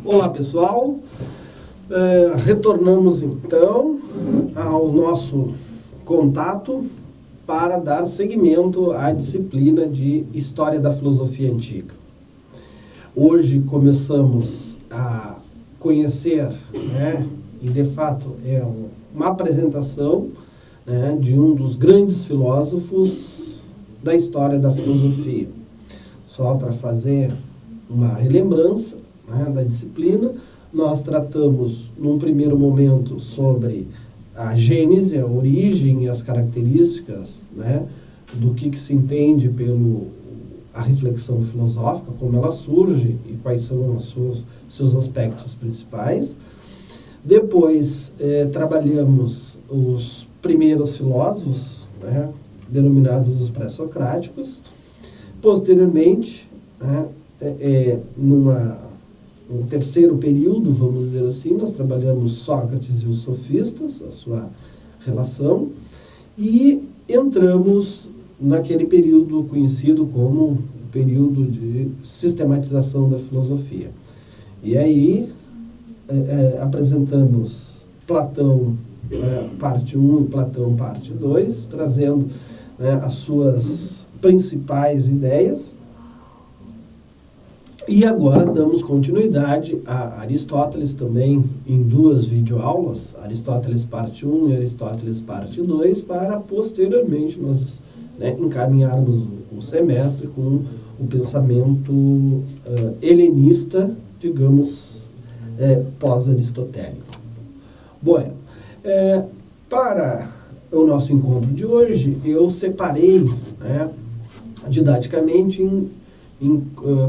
Olá pessoal, retornamos então ao nosso contato para dar seguimento à disciplina de História da Filosofia Antiga. Hoje começamos a conhecer, e de fato é uma apresentação de um dos grandes filósofos da história da filosofia. Só para fazer uma relembrança da disciplina, nós tratamos num primeiro momento sobre a gênese, a origem e as características do que se entende a reflexão filosófica, como ela surge e quais são os seus aspectos principais. Depois trabalhamos os primeiros filósofos, denominados os pré-socráticos. Posteriormente, um terceiro período, vamos dizer assim, nós trabalhamos Sócrates e os sofistas, a sua relação, e entramos naquele período conhecido como o período de sistematização da filosofia. E aí apresentamos Platão, parte 1 e Platão, parte 2, trazendo as suas principais ideias. E agora damos continuidade a Aristóteles também em duas videoaulas, Aristóteles parte 1 e Aristóteles parte 2, para posteriormente nós encaminharmos o semestre com o pensamento helenista, digamos, pós-aristotélico. Bom, para o nosso encontro de hoje, eu separei didaticamente em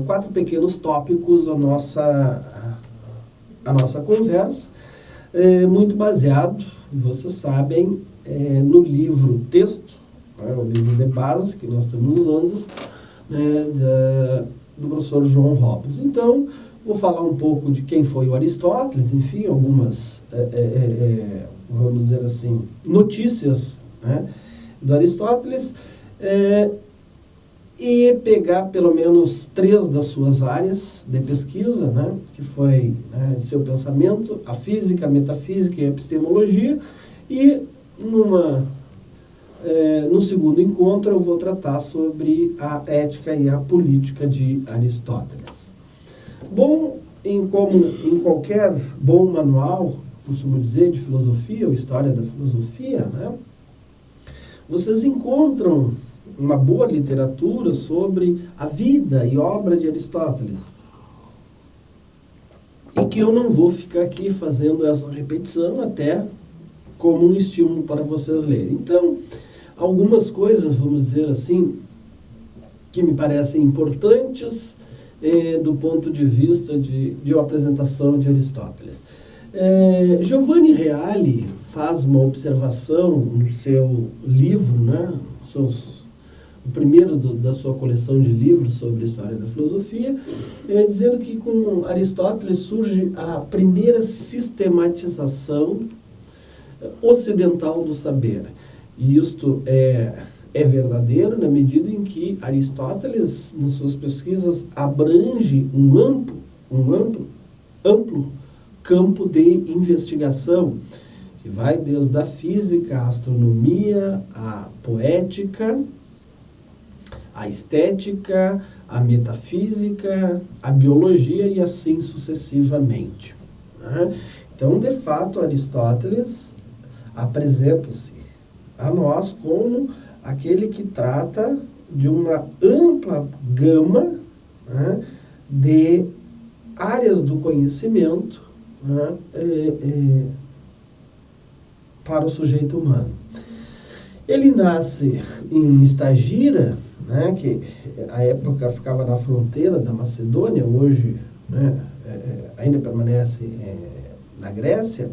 4 pequenos tópicos a nossa conversa, muito baseado, vocês sabem, no livro texto, o livro de base que nós estamos usando, do professor João Robles. Então, vou falar um pouco de quem foi o Aristóteles, enfim, algumas, vamos dizer assim, notícias do Aristóteles, e pegar pelo menos 3 das suas áreas de pesquisa, que foi seu pensamento, a física, a metafísica e a epistemologia, e no segundo encontro eu vou tratar sobre a ética e a política de Aristóteles. Bom, como em qualquer bom manual, costumo dizer, de filosofia ou história da filosofia, vocês encontram uma boa literatura sobre a vida e obra de Aristóteles. E que eu não vou ficar aqui fazendo essa repetição, até como um estímulo para vocês lerem. Então, algumas coisas, vamos dizer assim, que me parecem importantes do ponto de vista de uma apresentação de Aristóteles. Giovanni Reale faz uma observação no seu livro, o primeiro da sua coleção de livros sobre a história da filosofia, dizendo que com Aristóteles surge a primeira sistematização ocidental do saber. E isto é verdadeiro na medida em que Aristóteles, nas suas pesquisas, abrange um amplo campo de investigação, que vai desde a física, a astronomia, a poética, a estética, a metafísica, a biologia e assim sucessivamente. Então, de fato, Aristóteles apresenta-se a nós como aquele que trata de uma ampla gama de áreas do conhecimento para o sujeito humano. Ele nasce em Estagira, que à época ficava na fronteira da Macedônia, hoje ainda permanece na Grécia,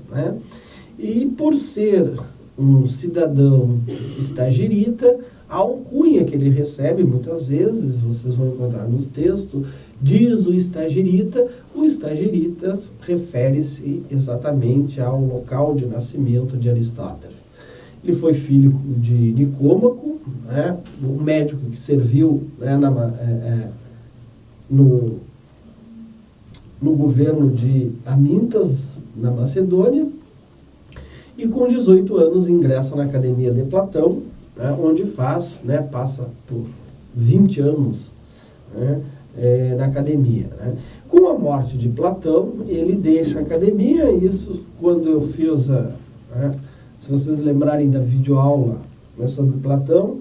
e por ser um cidadão estagirita, a alcunha que ele recebe, muitas vezes, vocês vão encontrar no texto, diz o estagirita refere-se exatamente ao local de nascimento de Aristóteles. Ele foi filho de Nicômaco, um médico que serviu no no governo de Amintas, na Macedônia, e com 18 anos ingressa na Academia de Platão, né, onde passa por 20 anos, né, na academia. Né. Com a morte de Platão, ele deixa a academia. Isso quando eu fiz se vocês lembrarem da videoaula, né, sobre Platão,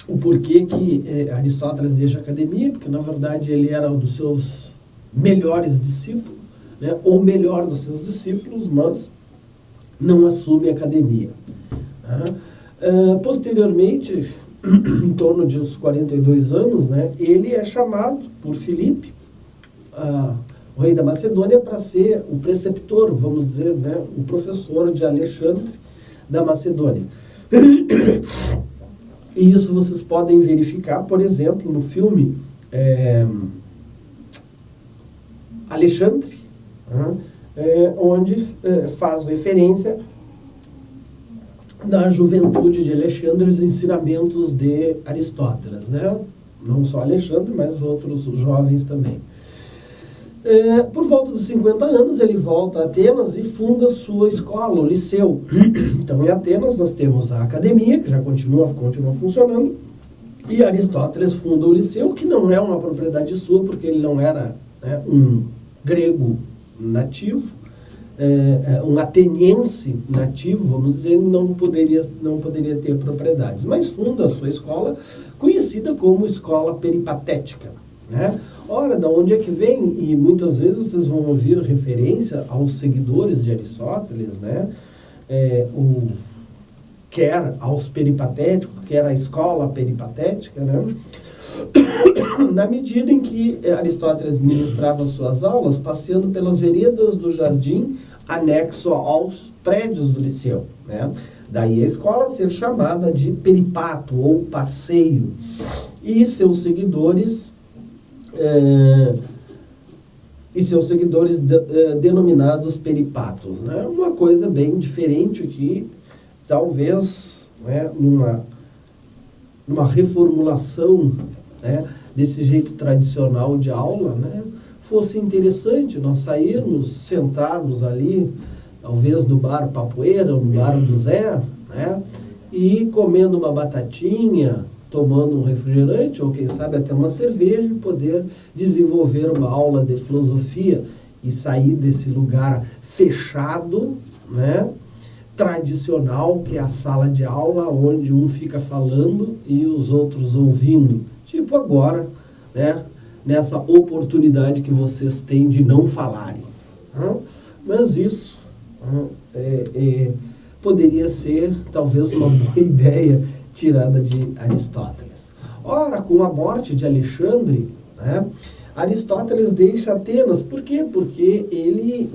o porquê que Aristóteles deixa a academia, porque na verdade ele era um dos seus melhores discípulos, né, ou melhor dos seus discípulos, mas não assume a academia. Né. Posteriormente, em torno de uns 42 anos, né, ele é chamado por Filipe, o rei da Macedônia, para ser o preceptor, vamos dizer, né, o professor de Alexandre da Macedônia. E isso vocês podem verificar, por exemplo, no filme Alexandre, onde faz referência na juventude de Alexandre os ensinamentos de Aristóteles, né? Não só Alexandre, mas outros jovens também. Por volta dos 50 anos, ele volta a Atenas e funda sua escola, o Liceu. Então, em Atenas, nós temos a academia, que já continua funcionando, e Aristóteles funda o Liceu, que não é uma propriedade sua, porque ele não era, né, um grego nativo, um ateniense nativo, vamos dizer, não poderia ter propriedades, mas funda a sua escola, conhecida como Escola Peripatética. Né? Ora, da onde é que vem? E muitas vezes vocês vão ouvir referência aos seguidores de Aristóteles, né? Quer aos peripatéticos, quer a escola peripatética, né? Na medida em que Aristóteles ministrava suas aulas passeando pelas veredas do jardim anexo aos prédios do Liceu, né? Daí a escola ser chamada de peripato ou passeio. E seus seguidores denominados peripatos, né? Uma coisa bem diferente que talvez, né, numa reformulação, né, desse jeito tradicional de aula, né, fosse interessante nós sairmos, sentarmos ali, talvez no bar Papoeira, no bar do Zé, né, e comendo uma batatinha, tomando um refrigerante, ou quem sabe até uma cerveja, e poder desenvolver uma aula de filosofia e sair desse lugar fechado, né, tradicional, que é a sala de aula, onde um fica falando e os outros ouvindo. Tipo agora, né, nessa oportunidade que vocês têm de não falarem. Mas isso poderia ser talvez uma boa ideia tirada de Aristóteles. Ora, com a morte de Alexandre, né, Aristóteles deixa Atenas. Por quê? Porque ele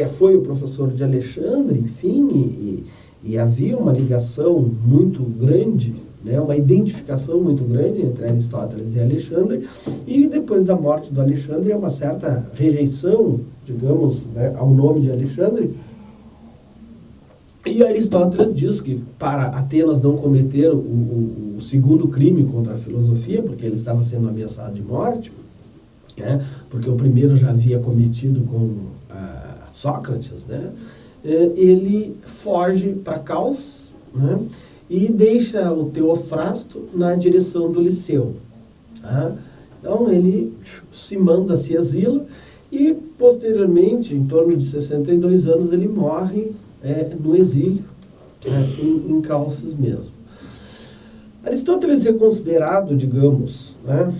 foi o professor de Alexandre, enfim, e havia uma ligação muito grande, né, uma identificação muito grande entre Aristóteles e Alexandre, e depois da morte do Alexandre, uma certa rejeição, digamos, né, ao nome de Alexandre. E Aristóteles diz que para Atenas não cometer o segundo crime contra a filosofia, porque ele estava sendo ameaçado de morte, né, porque o primeiro já havia cometido com Sócrates, né, ele foge para Caos, né, e deixa o Teofrasto na direção do Liceu. Tá? Então ele se exila e posteriormente, em torno de 62 anos, ele morre no exílio, em Calces mesmo. Aristóteles é considerado, digamos, né,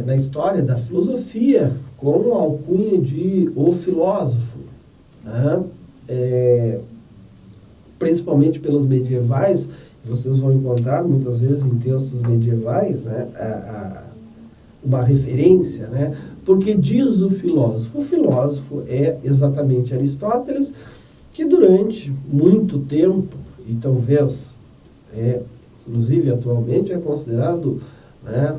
na história da filosofia, com a alcunha de o filósofo, né, principalmente pelos medievais. Vocês vão encontrar muitas vezes em textos medievais, né, uma referência, né, porque diz o filósofo é exatamente Aristóteles, que durante muito tempo, e talvez, inclusive atualmente, é considerado, né,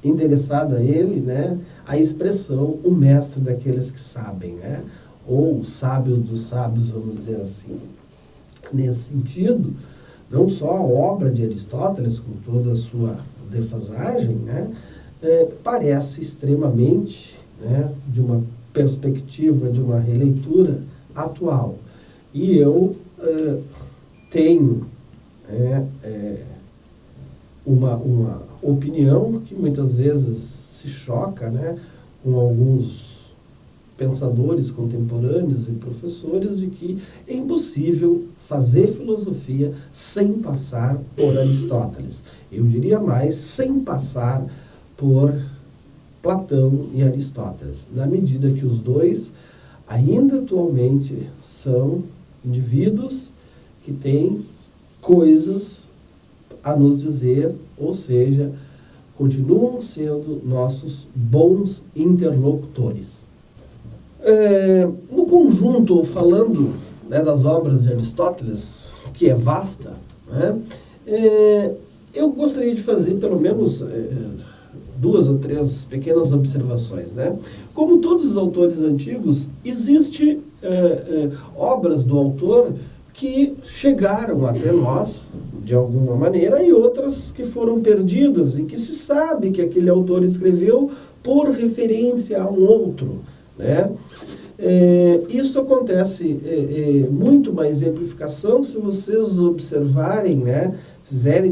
endereçado a ele, né, a expressão o mestre daqueles que sabem, né, ou o sábio dos sábios, vamos dizer assim. Nesse sentido, não só a obra de Aristóteles, com toda a sua defasagem, né, parece extremamente, né, de uma perspectiva, de uma releitura atual. E eu tenho uma opinião que muitas vezes se choca, né, com alguns pensadores contemporâneos e professores, de que é impossível fazer filosofia sem passar por Aristóteles. Eu diria mais, sem passar por Platão e Aristóteles, na medida que os dois ainda atualmente são indivíduos que têm coisas a nos dizer, ou seja, continuam sendo nossos bons interlocutores. No conjunto, falando, né, das obras de Aristóteles, que é vasta, né, eu gostaria de fazer pelo menos 2 ou 3 pequenas observações, né? Como todos os autores antigos, existem obras do autor que chegaram até nós, de alguma maneira, e outras que foram perdidas, e que se sabe que aquele autor escreveu por referência a um outro, né? Isso acontece muito uma exemplificação se vocês observarem, né,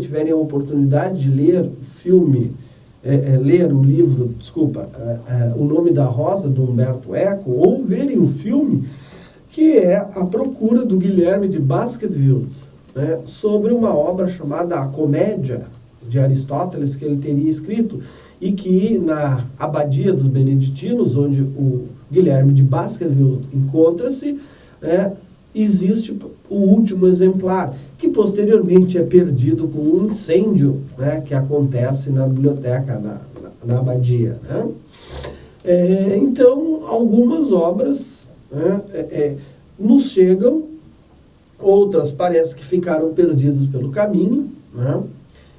tiverem a oportunidade de ler o filme, ler o livro, O Nome da Rosa, do Humberto Eco, ou verem o filme, que é A Procura, do Guilherme de Baskerville, né, sobre uma obra chamada A Comédia, de Aristóteles, que ele teria escrito, e que na Abadia dos Beneditinos, onde o Guilherme de Baskerville encontra-se, existe o último exemplar, que posteriormente é perdido com um incêndio, né, que acontece na biblioteca, na Abadia, né? Então, algumas obras, né, nos chegam, outras parece que ficaram perdidas pelo caminho, né,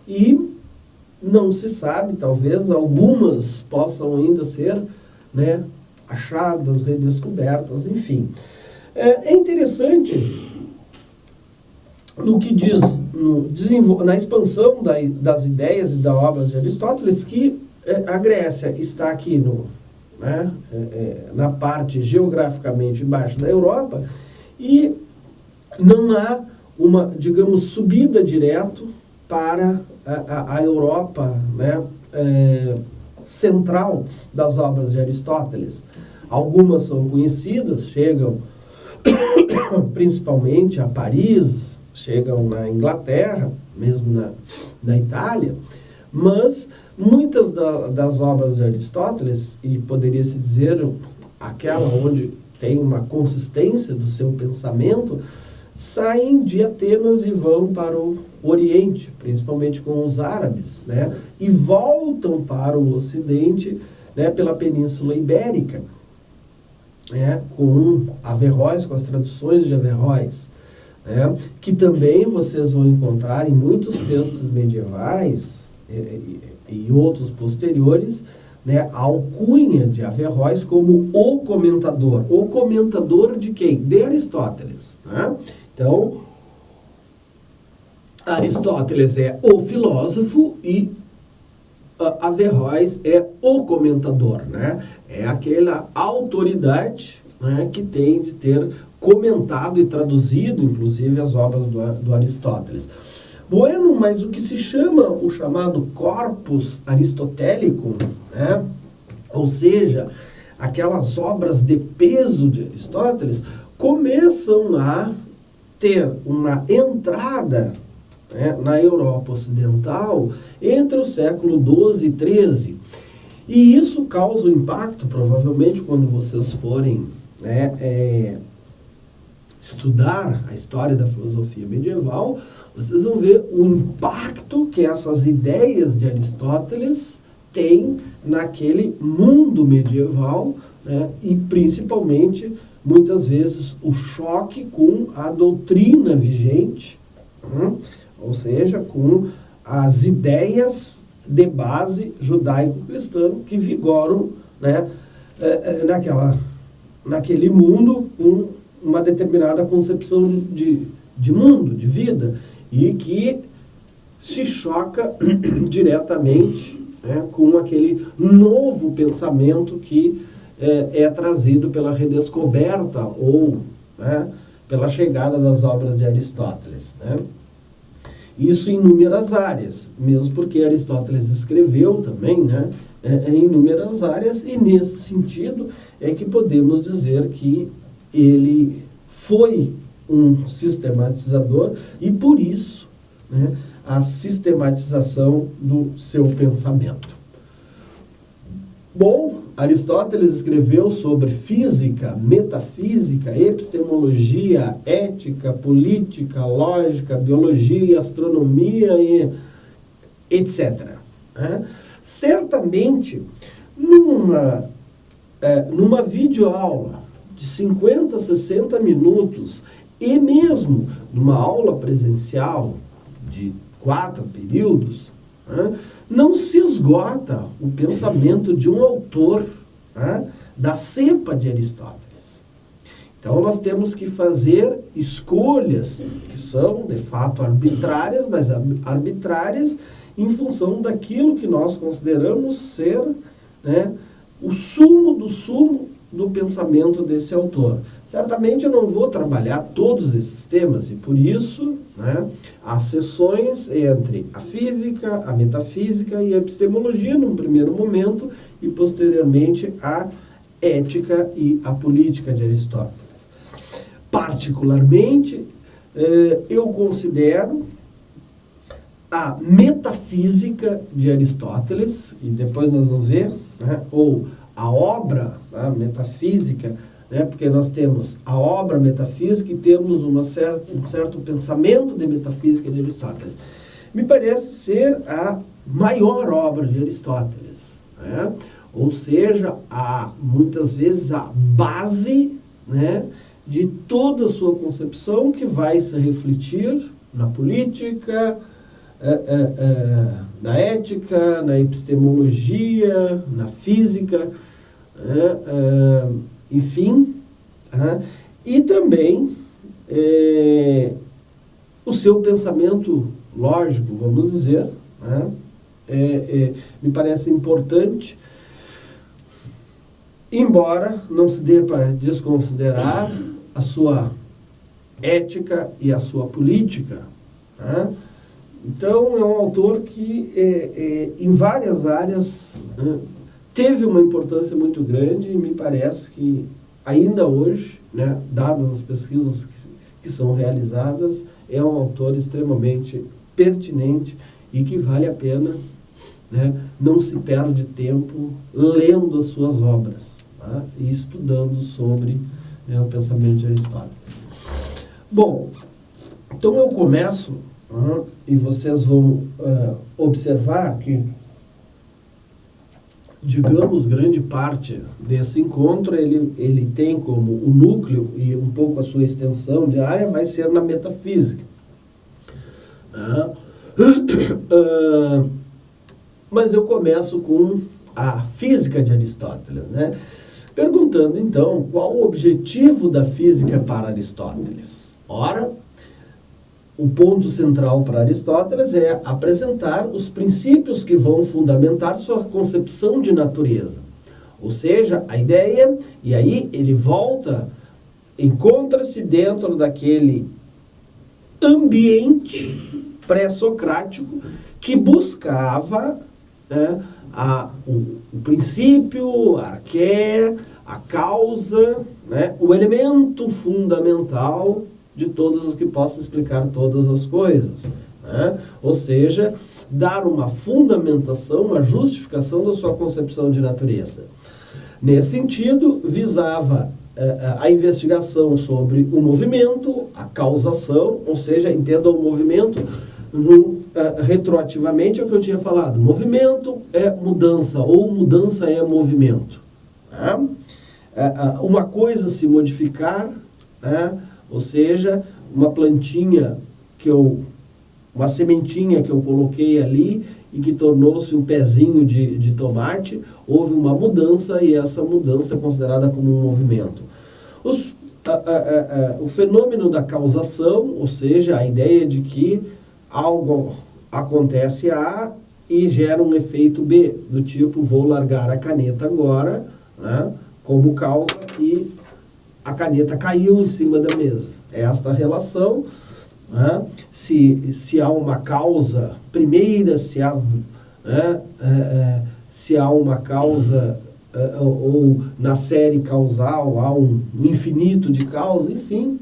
e não se sabe, talvez algumas possam ainda ser, né, achadas, redescobertas, enfim. É interessante no que diz na expansão das ideias e das obras de Aristóteles, que a Grécia está aqui na parte geograficamente embaixo da Europa, e não há uma, digamos, subida direto para a Europa, né, central das obras de Aristóteles. Algumas são conhecidas, chegam principalmente a Paris, chegam na Inglaterra, mesmo na Itália, mas muitas das obras de Aristóteles, e poderia-se dizer aquela onde tem uma consistência do seu pensamento, saem de Atenas e vão para o Oriente, principalmente com os árabes, né, e voltam para o Ocidente, né, pela Península Ibérica, com Averroes, com as traduções de Averroes, né, que também vocês vão encontrar em muitos textos medievais e outros posteriores, né, a alcunha de Averroes como o comentador. O comentador de quem? De Aristóteles, né? Então, Aristóteles é o filósofo e Averroes é o comentador, né? É aquela autoridade, né, que tem de ter comentado e traduzido, inclusive, as obras do Aristóteles. Bueno, mas o que se chama o chamado corpus aristotélico, né, ou seja, aquelas obras de peso de Aristóteles, começam a ter uma entrada, né, na Europa Ocidental entre o século XII e XIII. E isso causa um impacto, provavelmente, quando vocês forem, né, estudar a história da filosofia medieval, vocês vão ver o impacto que essas ideias de Aristóteles têm naquele mundo medieval, né, e principalmente, muitas vezes, o choque com a doutrina vigente, ou seja, com as ideias de base judaico-cristã que vigoram, né, naquele mundo com uma determinada concepção de mundo, de vida. e que se choca diretamente, né, com aquele novo pensamento que é trazido pela redescoberta ou, né, pela chegada das obras de Aristóteles, né? Isso em inúmeras áreas, mesmo porque Aristóteles escreveu também, né, em inúmeras áreas, e nesse sentido é que podemos dizer que ele foi um sistematizador e por isso, né, a sistematização do seu pensamento. Bom, Aristóteles escreveu sobre física, metafísica, epistemologia, ética, política, lógica, biologia, astronomia e etc. Certamente, numa videoaula de 50, 60 minutos e mesmo numa aula presencial de 4 períodos, não se esgota o pensamento de um autor da cepa de Aristóteles. Então nós temos que fazer escolhas que são de fato arbitrárias, mas arbitrárias em função daquilo que nós consideramos ser, né, o sumo do pensamento desse autor. Certamente eu não vou trabalhar todos esses temas e por isso, né, as sessões entre a física, a metafísica e a epistemologia num primeiro momento e posteriormente a ética e a política de Aristóteles. Particularmente, eu considero a metafísica de Aristóteles, e depois nós vamos ver, né, ou a obra, a metafísica, né, porque nós temos a obra metafísica e temos um certo pensamento de metafísica de Aristóteles. Me parece ser a maior obra de Aristóteles, né? Ou seja, muitas vezes a base, né, de toda a sua concepção que vai se refletir na política, na ética, na epistemologia, na física, enfim, e também o seu pensamento lógico, vamos dizer, me parece importante, embora não se dê para desconsiderar a sua ética e a sua política. Então, é um autor que, em várias áreas, teve uma importância muito grande e me parece que, ainda hoje, né, dadas as pesquisas que são realizadas, é um autor extremamente pertinente e que vale a pena, né, não se perde tempo lendo as suas obras, tá, e estudando sobre, né, o pensamento de Aristóteles. Bom, então eu começo... e vocês vão observar que, digamos, grande parte desse encontro, ele tem como o núcleo e um pouco a sua extensão diária vai ser na metafísica. Mas eu começo com a física de Aristóteles, né? Perguntando, então, qual o objetivo da física para Aristóteles? Ora, o ponto central para Aristóteles é apresentar os princípios que vão fundamentar sua concepção de natureza. Ou seja, a ideia, e aí ele volta, encontra-se dentro daquele ambiente pré-socrático que buscava, né, o princípio, a arqué, a causa, né, o elemento fundamental de todas as que possam explicar todas as coisas, né? Ou seja, dar uma fundamentação, uma justificação da sua concepção de natureza. Nesse sentido, visava a investigação sobre o movimento, a causação, ou seja, entenda o movimento retroativamente ao que eu tinha falado. Movimento é mudança, ou mudança é movimento. Tá? Uma coisa se modificar, né? Ou seja, uma plantinha uma sementinha que eu coloquei ali e que tornou-se um pezinho de tomate, houve uma mudança e essa mudança é considerada como um movimento. O fenômeno da causação, ou seja, a ideia de que algo acontece A e gera um efeito B, do tipo, vou largar a caneta agora, né, como causa, e a caneta caiu em cima da mesa. Esta relação, né, se há uma causa primeira, se há, né, se há uma causa, ou na série causal há um infinito de causas, enfim,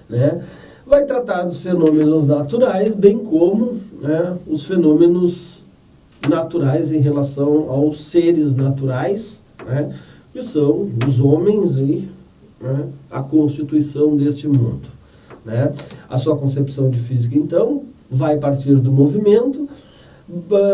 né, vai tratar dos fenômenos naturais, bem como, né, os fenômenos naturais em relação aos seres naturais, né, que são os homens e, né, a constituição deste mundo, né. A sua concepção de física, então, vai partir do movimento,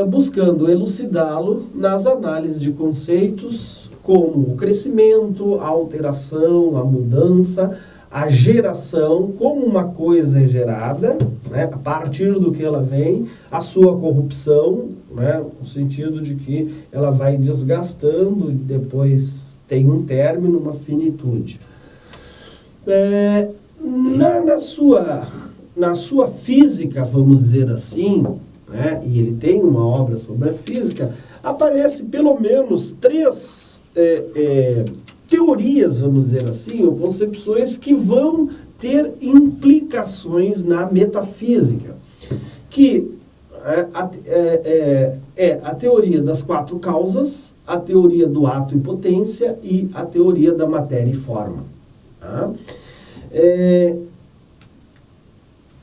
buscando elucidá-lo nas análises de conceitos como o crescimento, a alteração, a mudança, a geração, como uma coisa é gerada, né, a partir do que ela vem, a sua corrupção, né, no sentido de que ela vai desgastando e depois tem um término, uma finitude. Na sua física, vamos dizer assim, né, e ele tem uma obra sobre a física, aparece pelo menos três teorias, vamos dizer assim, ou concepções que vão ter implicações na metafísica, que é a teoria das quatro causas, a teoria do ato e potência e a teoria da matéria e forma. Tá?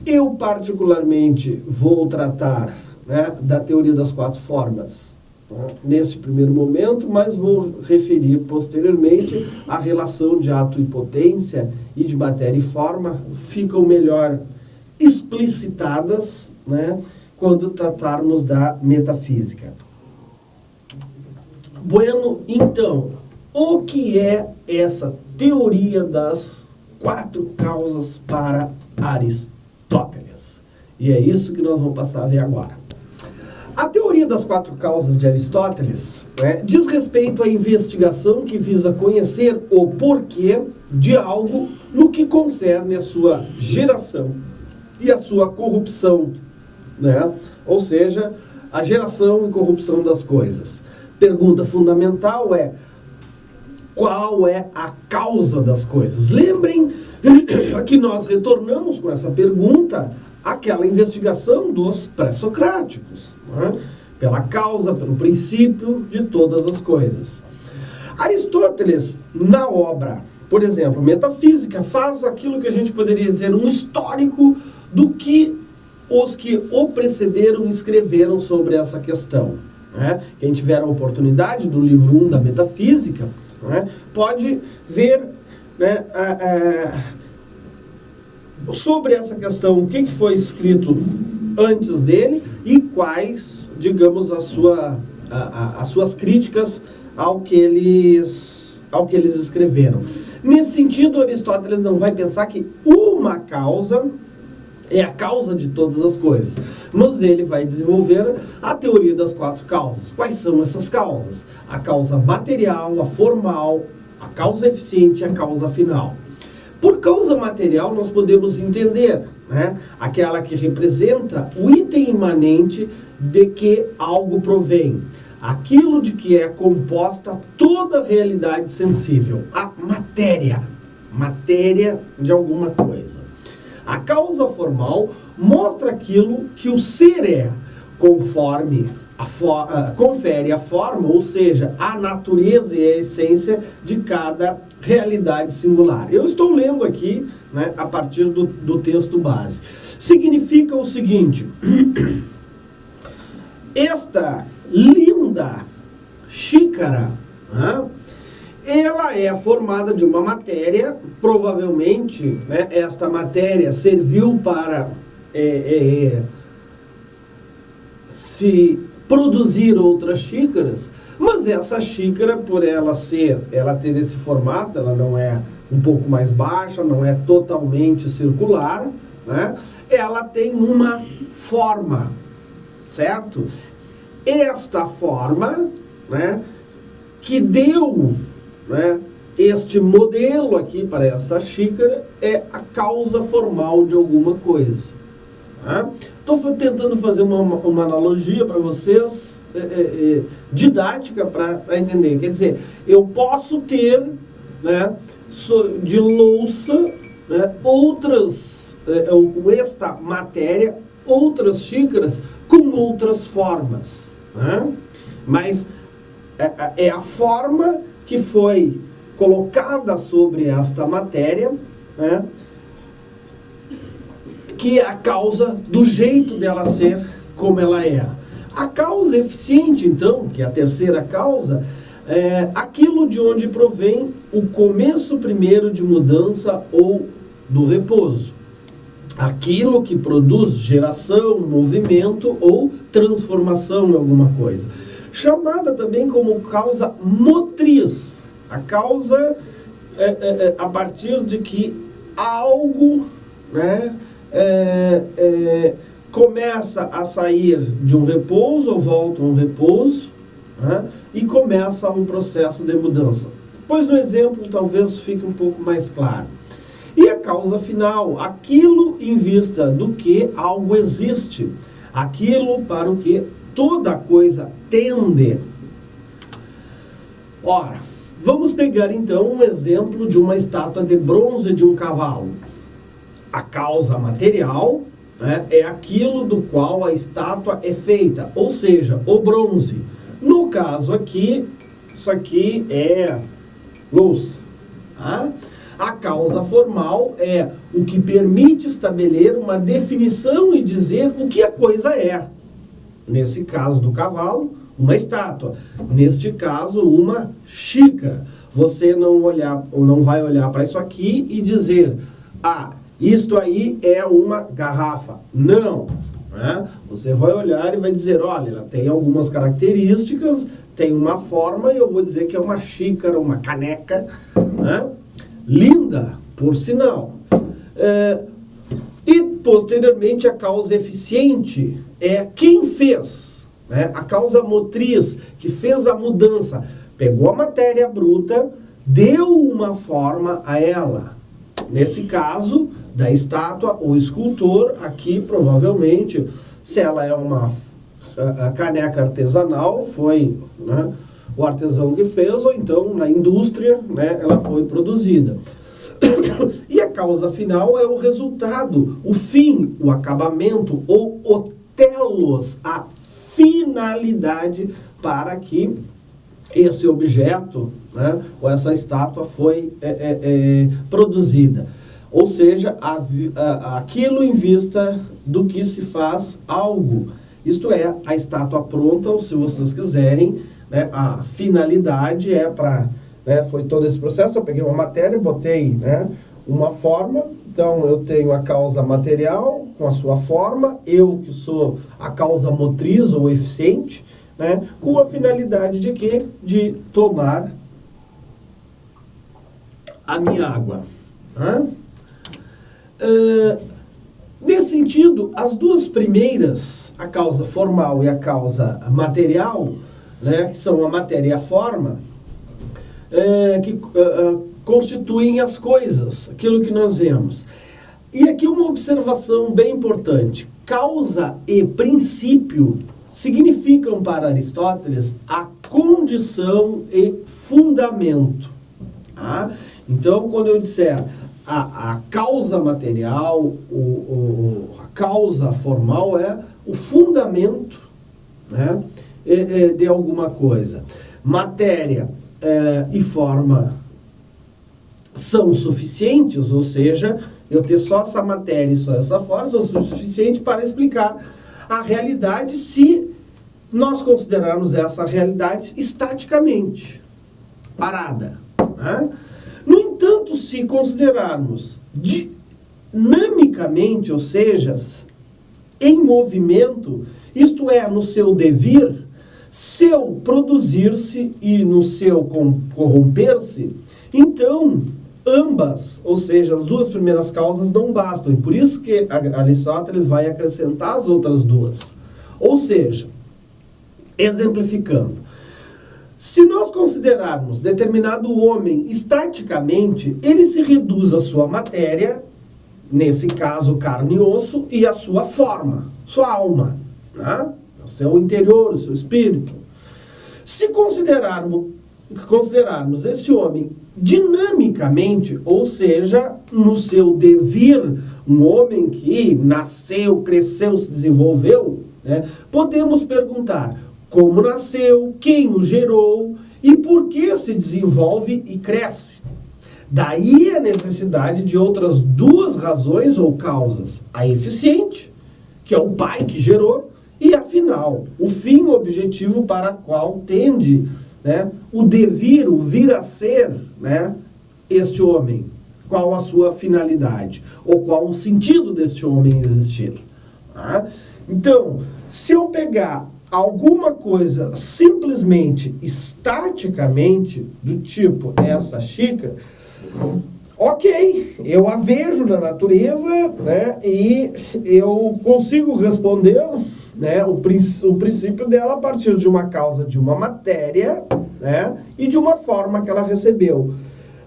Eu, particularmente, vou tratar, né, da teoria das quatro formas, tá, neste primeiro momento, mas vou referir posteriormente a relação de ato e potência e de matéria e forma, ficam melhor explicitadas, né, quando tratarmos da metafísica. Bueno, então, o que é essa teoria das quatro causas para Aristóteles? E é isso que nós vamos passar a ver agora. A teoria das quatro causas de Aristóteles, né, diz respeito à investigação que visa conhecer o porquê de algo no que concerne a sua geração e a sua corrupção, né? Ou seja, a geração e corrupção das coisas. Pergunta fundamental é: qual é a causa das coisas? Lembrem que nós retornamos com essa pergunta àquela investigação dos pré-socráticos, né? Pela causa, pelo princípio de todas as coisas. Aristóteles, na obra, por exemplo, Metafísica, faz aquilo que a gente poderia dizer um histórico do que os que o precederam escreveram sobre essa questão, né? Quem tiver a oportunidade, no livro 1 da Metafísica, né, pode ver, né, sobre essa questão, o que foi escrito antes dele e quais, digamos, as suas críticas ao que eles escreveram. Nesse sentido, Aristóteles não vai pensar que uma causa é a causa de todas as coisas, mas ele vai desenvolver a teoria das quatro causas. Quais são essas causas? A causa material, a formal, a causa eficiente e a causa final. Por causa material, nós podemos entender, né, aquela que representa o item imanente de que algo provém, aquilo de que é composta toda a realidade sensível, a matéria de alguma coisa. A causa formal mostra aquilo que o ser é, conforme confere a forma, ou seja, a natureza e a essência de cada realidade singular. Eu estou lendo aqui, né, a partir do texto base. Significa o seguinte: esta linda xícara, né, ela é formada de uma matéria, provavelmente, né, esta matéria serviu para se produzir outras xícaras, mas essa xícara, por ela ter esse formato, ela não é um pouco mais baixa, não é totalmente circular, né, ela tem uma forma, certo? Esta forma, né, que deu, né, este modelo aqui para esta xícara é a causa formal de alguma coisa. Tá? Estou tentando fazer uma analogia para vocês, didática, para entender. Quer dizer, eu posso ter, né, de louça, né, outras, ou com esta matéria, outras xícaras com outras formas, né? Mas é a forma que foi colocada sobre esta matéria, né, que é a causa do jeito dela ser como ela é. A causa eficiente, então, que é a terceira causa, é aquilo de onde provém o começo primeiro de mudança ou do repouso. Aquilo que produz geração, movimento ou transformação em alguma coisa. Chamada também como causa motriz. A causa a partir de que algo, né, começa a sair de um repouso ou volta a um repouso, né, e começa um processo de mudança. Pois no exemplo talvez fique um pouco mais claro. E a causa final, aquilo em vista do que algo existe, aquilo para o que toda coisa tende. Ora, vamos pegar então um exemplo de uma estátua de bronze de um cavalo. A causa material, né, é aquilo do qual a estátua é feita, ou seja, o bronze. No caso aqui, isso aqui é louça. Tá? A causa formal é o que permite estabelecer uma definição e dizer o que a coisa é. Nesse caso do cavalo, uma estátua. Neste caso, uma xícara. Você não vai olhar para isso aqui e dizer, isto aí é uma garrafa. Não. Né? Você vai olhar e vai dizer, olha, ela tem algumas características, tem uma forma, e eu vou dizer que é uma xícara, uma caneca, né? Linda, por sinal. E, posteriormente, a causa eficiente é quem fez, né? A causa motriz, que fez a mudança. Pegou a matéria bruta, deu uma forma a ela. Nesse caso, da estátua, o escultor, aqui, provavelmente, se ela é uma caneca artesanal, foi, né, o artesão que fez, ou então na indústria, né, ela foi produzida. E a causa final é o resultado, o fim, o acabamento, ou o telos, a finalidade para que esse objeto, né, ou essa estátua foi produzida. Ou seja, aquilo em vista do que se faz algo. Isto é, a estátua pronta, ou se vocês quiserem, né, a finalidade é para... Né, foi todo esse processo, eu peguei uma matéria, botei, né, uma forma, então eu tenho a causa material com a sua forma, eu que sou a causa motriz ou eficiente, né, com a finalidade de quê? De tomar a minha água. Né? Nesse sentido, as duas primeiras, a causa formal e a causa material, né, que são a matéria e a forma, que constituem as coisas, aquilo que nós vemos. E aqui uma observação bem importante. Causa e princípio significam para Aristóteles a condição e fundamento. Tá? Então, quando eu disser a causa material, a causa formal é o fundamento, né, de alguma coisa. Matéria e forma são suficientes, ou seja, eu ter só essa matéria e só essa forma são suficientes para explicar a realidade se nós considerarmos essa realidade estaticamente, parada. Né? No entanto, se considerarmos dinamicamente, ou seja, em movimento, isto é, no seu devir, seu produzir-se e no seu corromper-se, então ambas, ou seja, as duas primeiras causas não bastam. E por isso que Aristóteles vai acrescentar as outras duas. Ou seja, exemplificando, se nós considerarmos determinado homem estaticamente, ele se reduz à sua matéria, nesse caso carne e osso, e à sua forma. sua alma, né? O seu interior, o seu espírito. Se considerarmos este homem dinamicamente, ou seja, no seu devir, um homem que nasceu, cresceu, se desenvolveu, né, podemos perguntar como nasceu, quem o gerou e por que se desenvolve e cresce. Daí a necessidade de outras duas razões ou causas: a eficiente, que é o pai que gerou, e afinal, o fim objetivo para o qual tende, né, o devir, o vir a ser, né, este homem. Qual a sua finalidade? Ou qual o sentido deste homem existir? Tá? Então, se eu pegar alguma coisa simplesmente, estaticamente, do tipo essa xícara, ok, eu a vejo na natureza, né, e eu consigo responder, né, o princípio dela a partir de uma causa de uma matéria, né, e de uma forma que ela recebeu.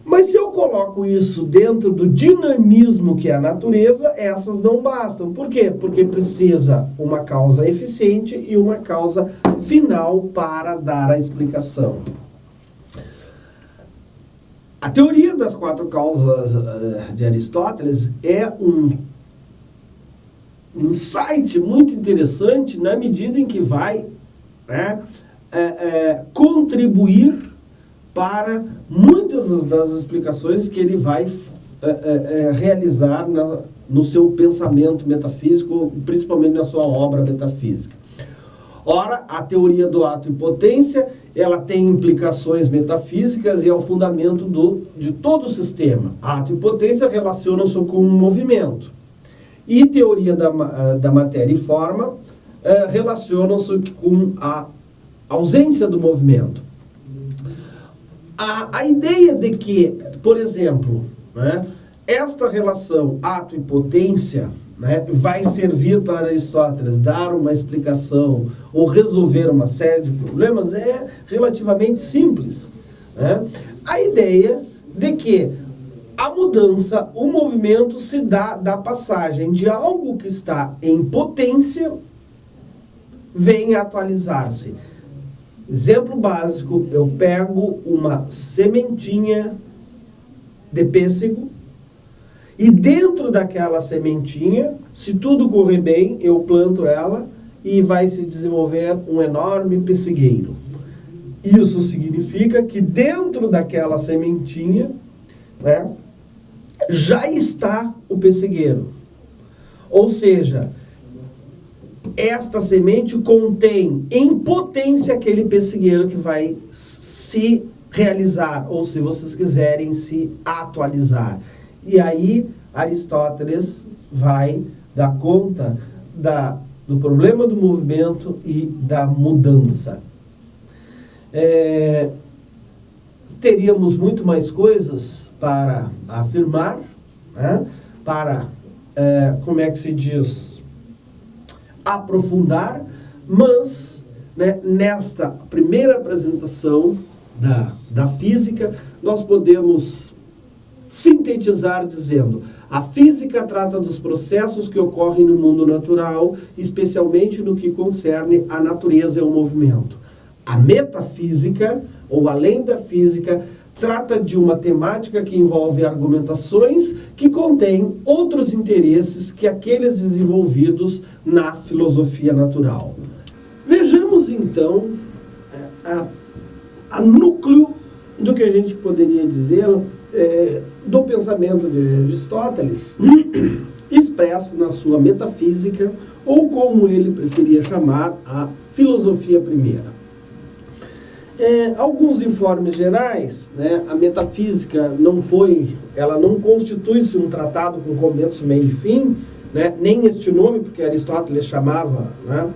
Mas se eu coloco isso dentro do dinamismo que é a natureza, essas não bastam. Por quê? Porque precisa uma causa eficiente e uma causa final para dar a explicação. A teoria das quatro causas de Aristóteles é um insight muito interessante na medida em que vai, né, contribuir para muitas das explicações que ele vai realizar no seu pensamento metafísico, principalmente na sua obra metafísica. Ora, a teoria do ato e potência, ela tem implicações metafísicas e é o fundamento de todo o sistema. Ato e potência relacionam-se com um movimento. E teoria da matéria e forma relacionam-se com a ausência do movimento. A ideia de que, por exemplo, né, esta relação ato e potência, né, vai servir para Aristóteles dar uma explicação ou resolver uma série de problemas é relativamente simples. Né? A ideia de que a mudança, o movimento se dá da passagem de algo que está em potência vem a atualizar-se. Exemplo básico, eu pego uma sementinha de pêssego e dentro daquela sementinha, se tudo correr bem, eu planto ela e vai se desenvolver um enorme pessegueiro. Isso significa que dentro daquela sementinha, né, já está o pessegueiro. Ou seja, esta semente contém em potência aquele pessegueiro que vai se realizar, ou se vocês quiserem, se atualizar. E aí Aristóteles vai dar conta do problema do movimento e da mudança. Teríamos muito mais coisas para afirmar, né? Para, como é que se diz, aprofundar, mas, né, nesta primeira apresentação da física, nós podemos sintetizar dizendo: a física trata dos processos que ocorrem no mundo natural, especialmente no que concerne a natureza e o movimento. A metafísica, ou além da física, trata de uma temática que envolve argumentações que contém outros interesses que aqueles desenvolvidos na filosofia natural. Vejamos então a núcleo do que a gente poderia dizer do pensamento de Aristóteles, expresso na sua metafísica, ou como ele preferia chamar, a filosofia primeira. Alguns informes gerais, né, a metafísica ela não constitui-se um tratado com começo, meio e fim, né, nem este nome, porque Aristóteles chamava, né,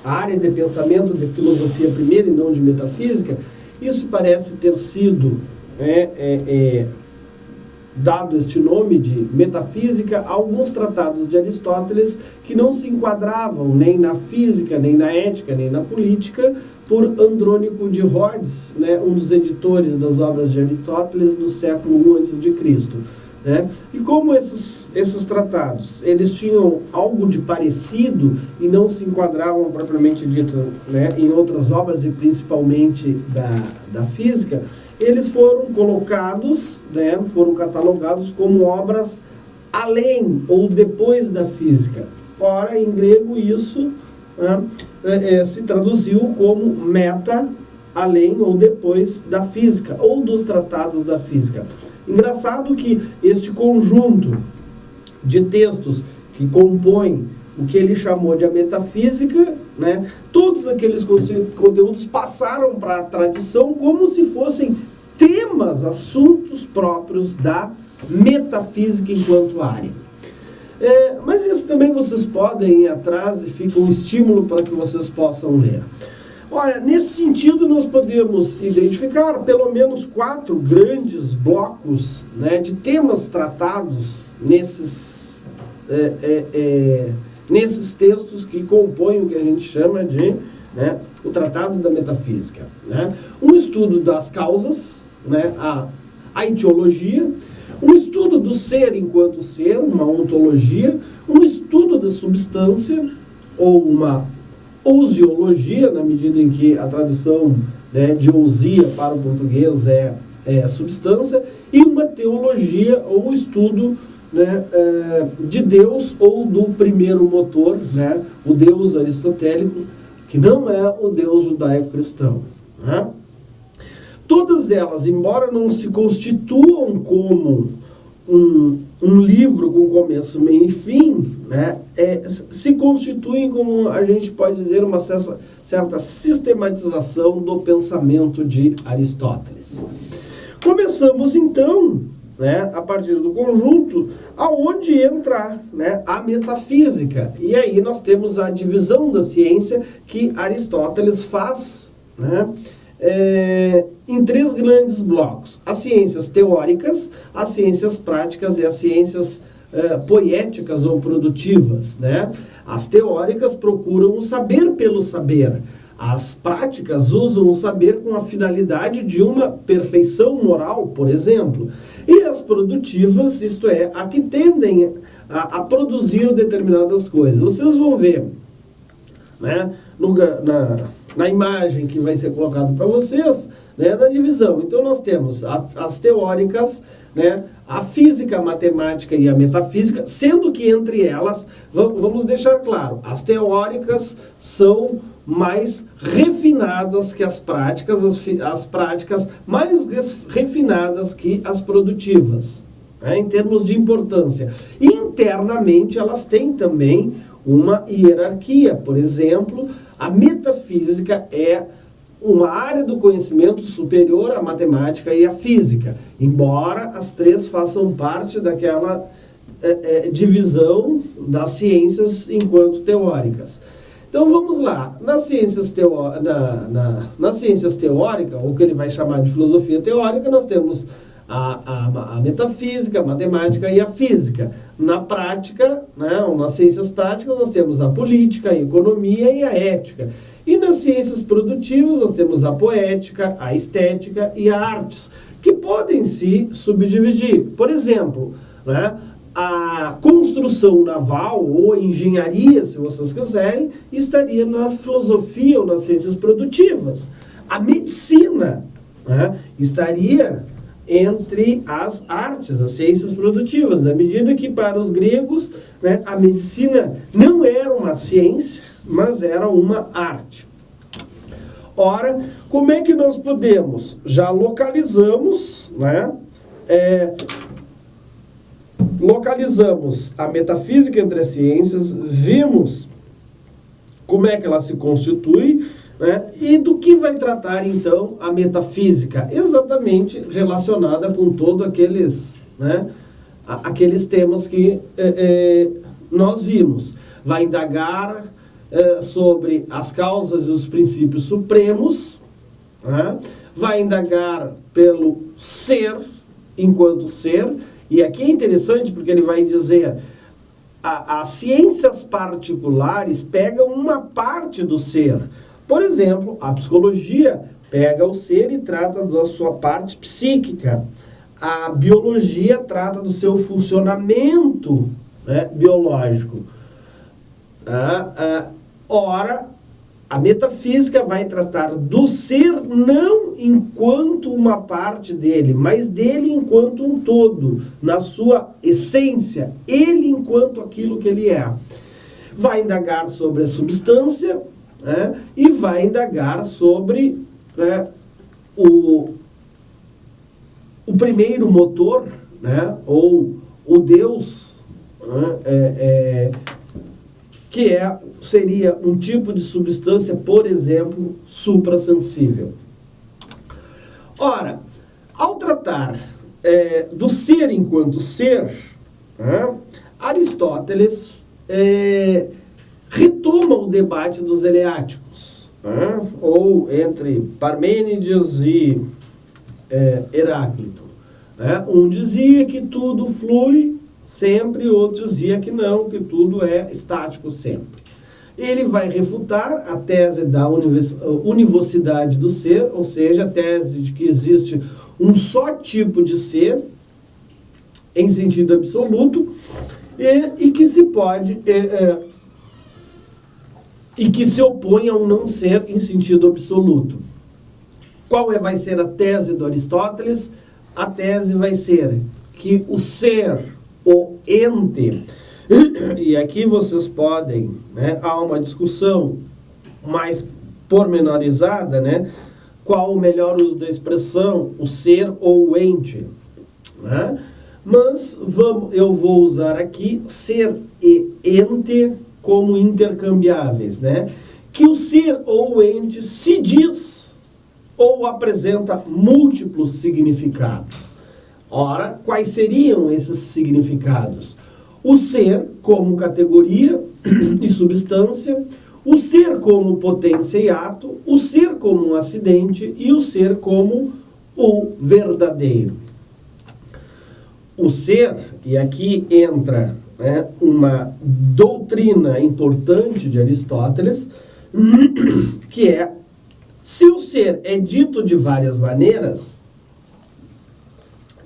a área de pensamento de filosofia primeira e não de metafísica. Isso parece ter sido dado este nome de metafísica a alguns tratados de Aristóteles que não se enquadravam nem na física, nem na ética, nem na política, por Andrônico de Rhodes, né, um dos editores das obras de Aristóteles do século I a.C. né? E como esses tratados, eles tinham algo de parecido e não se enquadravam propriamente dito, né, em outras obras, e principalmente da física, eles foram colocados, né, foram catalogados como obras além ou depois da física. Ora, em grego isso, né, se traduziu como meta, além ou depois da física, ou dos tratados da física. Engraçado que este conjunto de textos que compõem o que ele chamou de a metafísica, né, todos aqueles conteúdos passaram para a tradição como se fossem temas, assuntos próprios da metafísica enquanto área. Mas isso também vocês podem ir atrás e fica um estímulo para que vocês possam ler. Olha, nesse sentido nós podemos identificar pelo menos 4 grandes blocos, né, de temas tratados nesses textos que compõem o que a gente chama de, né, o Tratado da Metafísica. Né? Um estudo das causas, né, a etiologia, um estudo do ser enquanto ser, uma ontologia, um estudo da substância, ou uma ousiologia, na medida em que a tradução, né, de ousia para o português é substância, e uma teologia, ou estudo, né, de Deus, ou do primeiro motor, né, o Deus aristotélico, que não é o Deus judaico-cristão. Né? Todas elas, embora não se constituam como um livro com começo, meio e fim, né, se constituem como, a gente pode dizer, uma certa sistematização do pensamento de Aristóteles. Começamos então, né, a partir do conjunto, aonde entra, né, a metafísica. E aí nós temos a divisão da ciência que Aristóteles faz, né, em 3 grandes blocos: as ciências teóricas, as ciências práticas e as ciências poéticas ou produtivas. Né? As teóricas procuram o saber pelo saber. As práticas usam o saber com a finalidade de uma perfeição moral, por exemplo. E as produtivas, isto é, a que tendem a produzir determinadas coisas. Vocês vão ver, né, na imagem que vai ser colocado para vocês, né, da divisão. Então nós temos as teóricas, né, a física, a matemática e a metafísica, sendo que entre elas, vamos deixar claro, as teóricas são mais refinadas que as práticas, as práticas mais refinadas que as produtivas, né, em termos de importância. Internamente elas têm também uma hierarquia. Por exemplo, a metafísica é uma área do conhecimento superior à matemática e à física, embora as 3 façam parte daquela divisão das ciências enquanto teóricas. Então vamos lá, nas ciências teóricas, ou que ele vai chamar de filosofia teórica, nós temos a metafísica, a matemática e a física. Na prática, né, ou nas ciências práticas, nós temos a política, a economia e a ética. E nas ciências produtivas, nós temos a poética, a estética e a artes, que podem se subdividir. Por exemplo, né, a construção naval, ou a engenharia, se vocês quiserem, estaria na filosofia ou nas ciências produtivas. A medicina, né, estaria entre as artes, as ciências produtivas, na medida que para os gregos, né, a medicina não era uma ciência, mas era uma arte. Ora, como é que nós podemos? Já localizamos, né, localizamos a metafísica entre as ciências, vimos como é que ela se constitui, né? E do que vai tratar, então, a metafísica? Exatamente relacionada com todos aqueles, né, aqueles temas que nós vimos. Vai indagar sobre as causas e os princípios supremos, né? Vai indagar pelo ser enquanto ser, e aqui é interessante porque ele vai dizer as ciências particulares pegam uma parte do ser. Por exemplo, a psicologia pega o ser e trata da sua parte psíquica. a biologia trata do seu funcionamento, né, biológico. Ora, a metafísica vai tratar do ser não enquanto uma parte dele, mas dele enquanto um todo, na sua essência, ele enquanto aquilo que ele é. Vai indagar sobre a substância, né, e vai indagar sobre, né, o primeiro motor, né, ou o Deus, né, que seria um tipo de substância, por exemplo, suprassensível. Ora, ao tratar do ser enquanto ser, né, Aristóteles retoma o debate dos eleáticos, né, ou entre Parmênides e Heráclito. Né? Um dizia que tudo flui sempre, outro dizia que não, que tudo é estático sempre. Ele vai refutar a tese da univocidade do ser, ou seja, a tese de que existe um só tipo de ser, em sentido absoluto, e que se pode... e que se opõe a um não ser em sentido absoluto. Qual vai ser a tese do Aristóteles? A tese vai ser que o ser, o ente, e aqui vocês podem, né, há uma discussão mais pormenorizada, né, qual o melhor uso da expressão, o ser ou o ente, né? Mas eu vou usar aqui ser e ente como intercambiáveis, né? Que o ser ou o ente se diz ou apresenta múltiplos significados. Ora, quais seriam esses significados? O ser como categoria e substância, o ser como potência e ato, o ser como um acidente e o ser como o verdadeiro. O ser, e aqui entra, né, uma doutrina importante de Aristóteles, que é: se o ser é dito de várias maneiras,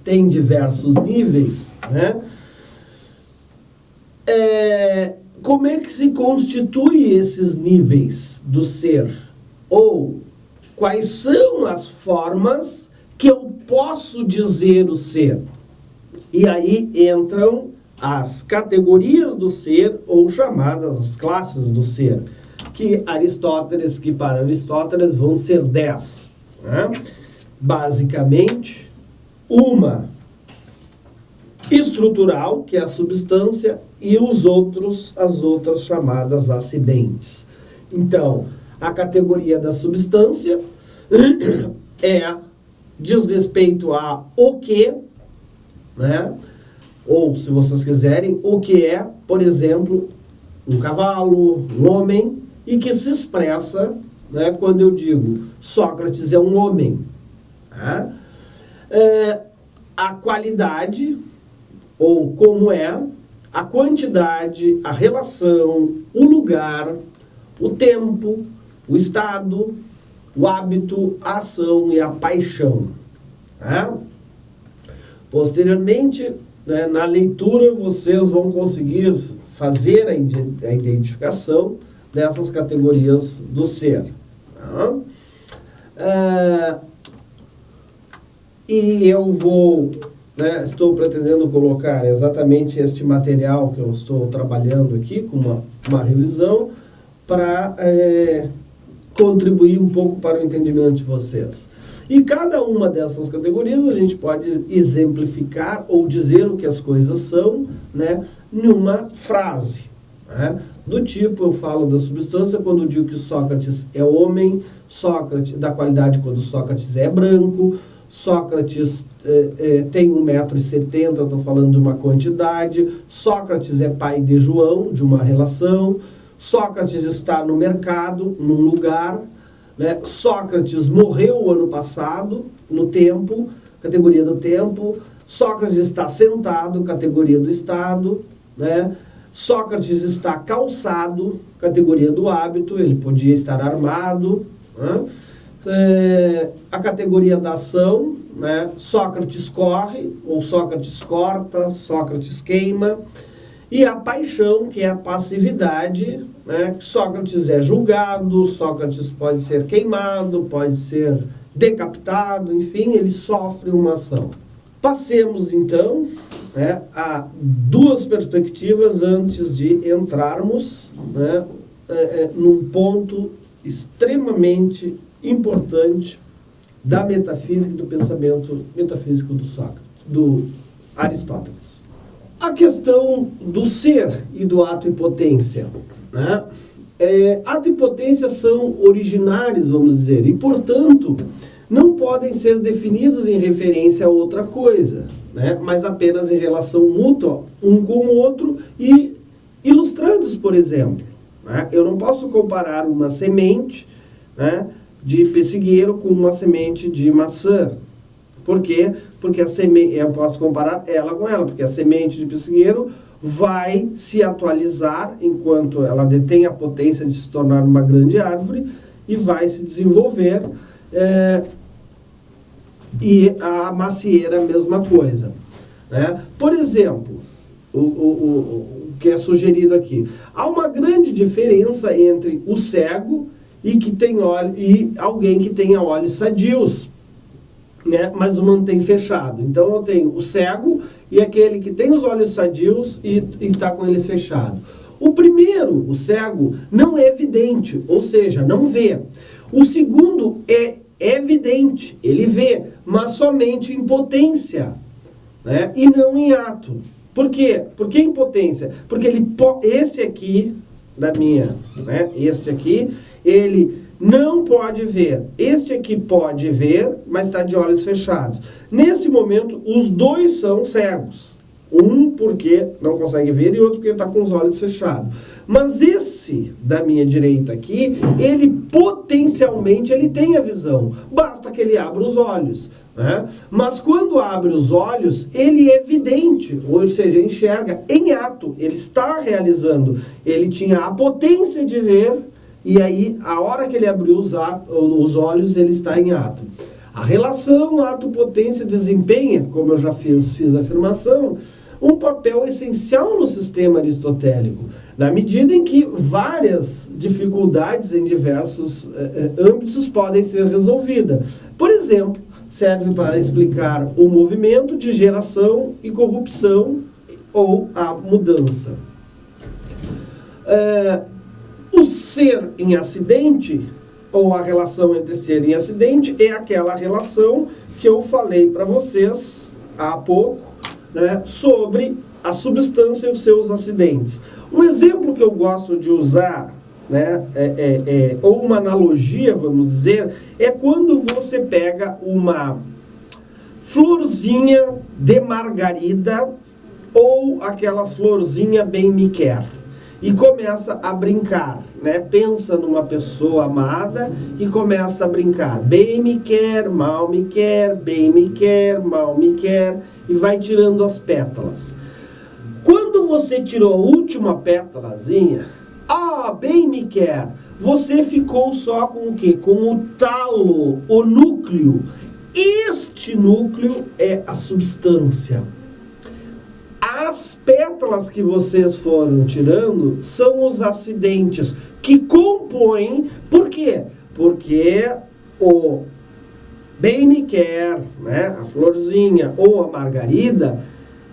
tem diversos níveis, né? Como é que se constitui esses níveis do ser? Ou quais são as formas que eu posso dizer o ser? E aí entram as categorias do ser, ou chamadas as classes do ser, que para Aristóteles vão ser 10. Né? Basicamente, uma estrutural, que é a substância, e as outras chamadas acidentes. Então, a categoria da substância diz respeito a o que, né? Ou, se vocês quiserem, o que é, por exemplo, um cavalo, um homem, e que se expressa, né, quando eu digo Sócrates é um homem. Tá? A qualidade, ou como é, a quantidade, a relação, o lugar, o tempo, o estado, o hábito, a ação e a paixão. Tá? Posteriormente, né, na leitura, vocês vão conseguir fazer a identificação dessas categorias do ser. Tá? E eu estou pretendendo colocar exatamente este material que eu estou trabalhando aqui, com uma revisão, para contribuir um pouco para o entendimento de vocês. E cada uma dessas categorias a gente pode exemplificar ou dizer o que as coisas são, né, numa frase. Né? Do tipo, eu falo da substância quando eu digo que Sócrates é homem, Sócrates, da qualidade quando Sócrates é branco, Sócrates tem 1,70 m, eu estou falando de uma quantidade, Sócrates é pai de João, de uma relação, Sócrates está no mercado, num lugar, né? Sócrates morreu ano passado, no tempo, categoria do tempo, Sócrates está sentado, categoria do estado, né? Sócrates está calçado, categoria do hábito, ele podia estar armado, né? a categoria da ação, né? Sócrates corre, ou Sócrates corta, Sócrates queima. E a paixão, que é a passividade, né? Sócrates é julgado, Sócrates pode ser queimado, pode ser decapitado, enfim, ele sofre uma ação. Passemos, então, né, a duas perspectivas antes de entrarmos, né, num ponto extremamente importante da metafísica e do pensamento metafísico do Aristóteles. A questão do ser e do ato e potência, né? Ato e potência são originários, vamos dizer, e, portanto, não podem ser definidos em referência a outra coisa, né? Mas apenas em relação mútua, um com o outro, e ilustrados, por exemplo, né? Eu não posso comparar uma semente, né, de pessigueiro com uma semente de maçã. Por quê? Porque a semente, eu posso comparar ela com ela, porque a semente de pessigueiro vai se atualizar enquanto ela detém a potência de se tornar uma grande árvore e vai se desenvolver, e a macieira a mesma coisa, né? Por exemplo, o que é sugerido aqui, há uma grande diferença entre o cego e alguém que tenha olhos sadios, né, mas o mantém fechado. Então eu tenho o cego e aquele que tem os olhos sadios e está com eles fechados. O primeiro, o cego, não é evidente, ou seja, não vê. O segundo é evidente, ele vê, mas somente em potência, né, e não em ato. Por quê? Por que em potência? Porque esse aqui, este aqui, ele não pode ver. Este aqui pode ver, mas está de olhos fechados. Nesse momento, os dois são cegos. Um porque não consegue ver e outro porque está com os olhos fechados. Mas esse da minha direita aqui, ele potencialmente tem a visão. Basta que ele abra os olhos, né? Mas quando abre os olhos, ele é vidente, ou seja, enxerga em ato. Ele está realizando. Ele tinha a potência de ver. E aí, a hora que ele abriu os olhos, ele está em ato. A relação ato-potência desempenha, como eu já fiz a afirmação, um papel essencial no sistema aristotélico, na medida em que várias dificuldades em diversos âmbitos podem ser resolvidas. Por exemplo, serve para explicar o movimento de geração e corrupção ou a mudança. O ser em acidente, ou a relação entre ser e acidente, é aquela relação que eu falei para vocês há pouco, né, sobre a substância e os seus acidentes. Um exemplo que eu gosto de usar, né, ou uma analogia, vamos dizer, é quando você pega uma florzinha de margarida ou aquela florzinha bem me quer e começa a brincar, né? Pensa numa pessoa amada e começa a brincar. Bem me quer, mal me quer, bem me quer, mal me quer, e vai tirando as pétalas. Quando você tirou a última pétalazinha, bem me quer, você ficou só com o quê? Com o talo, o núcleo. Este núcleo é a substância. As pétalas que vocês foram tirando são os acidentes que compõem. Por quê? Porque o bem me quer, né, a florzinha ou a margarida,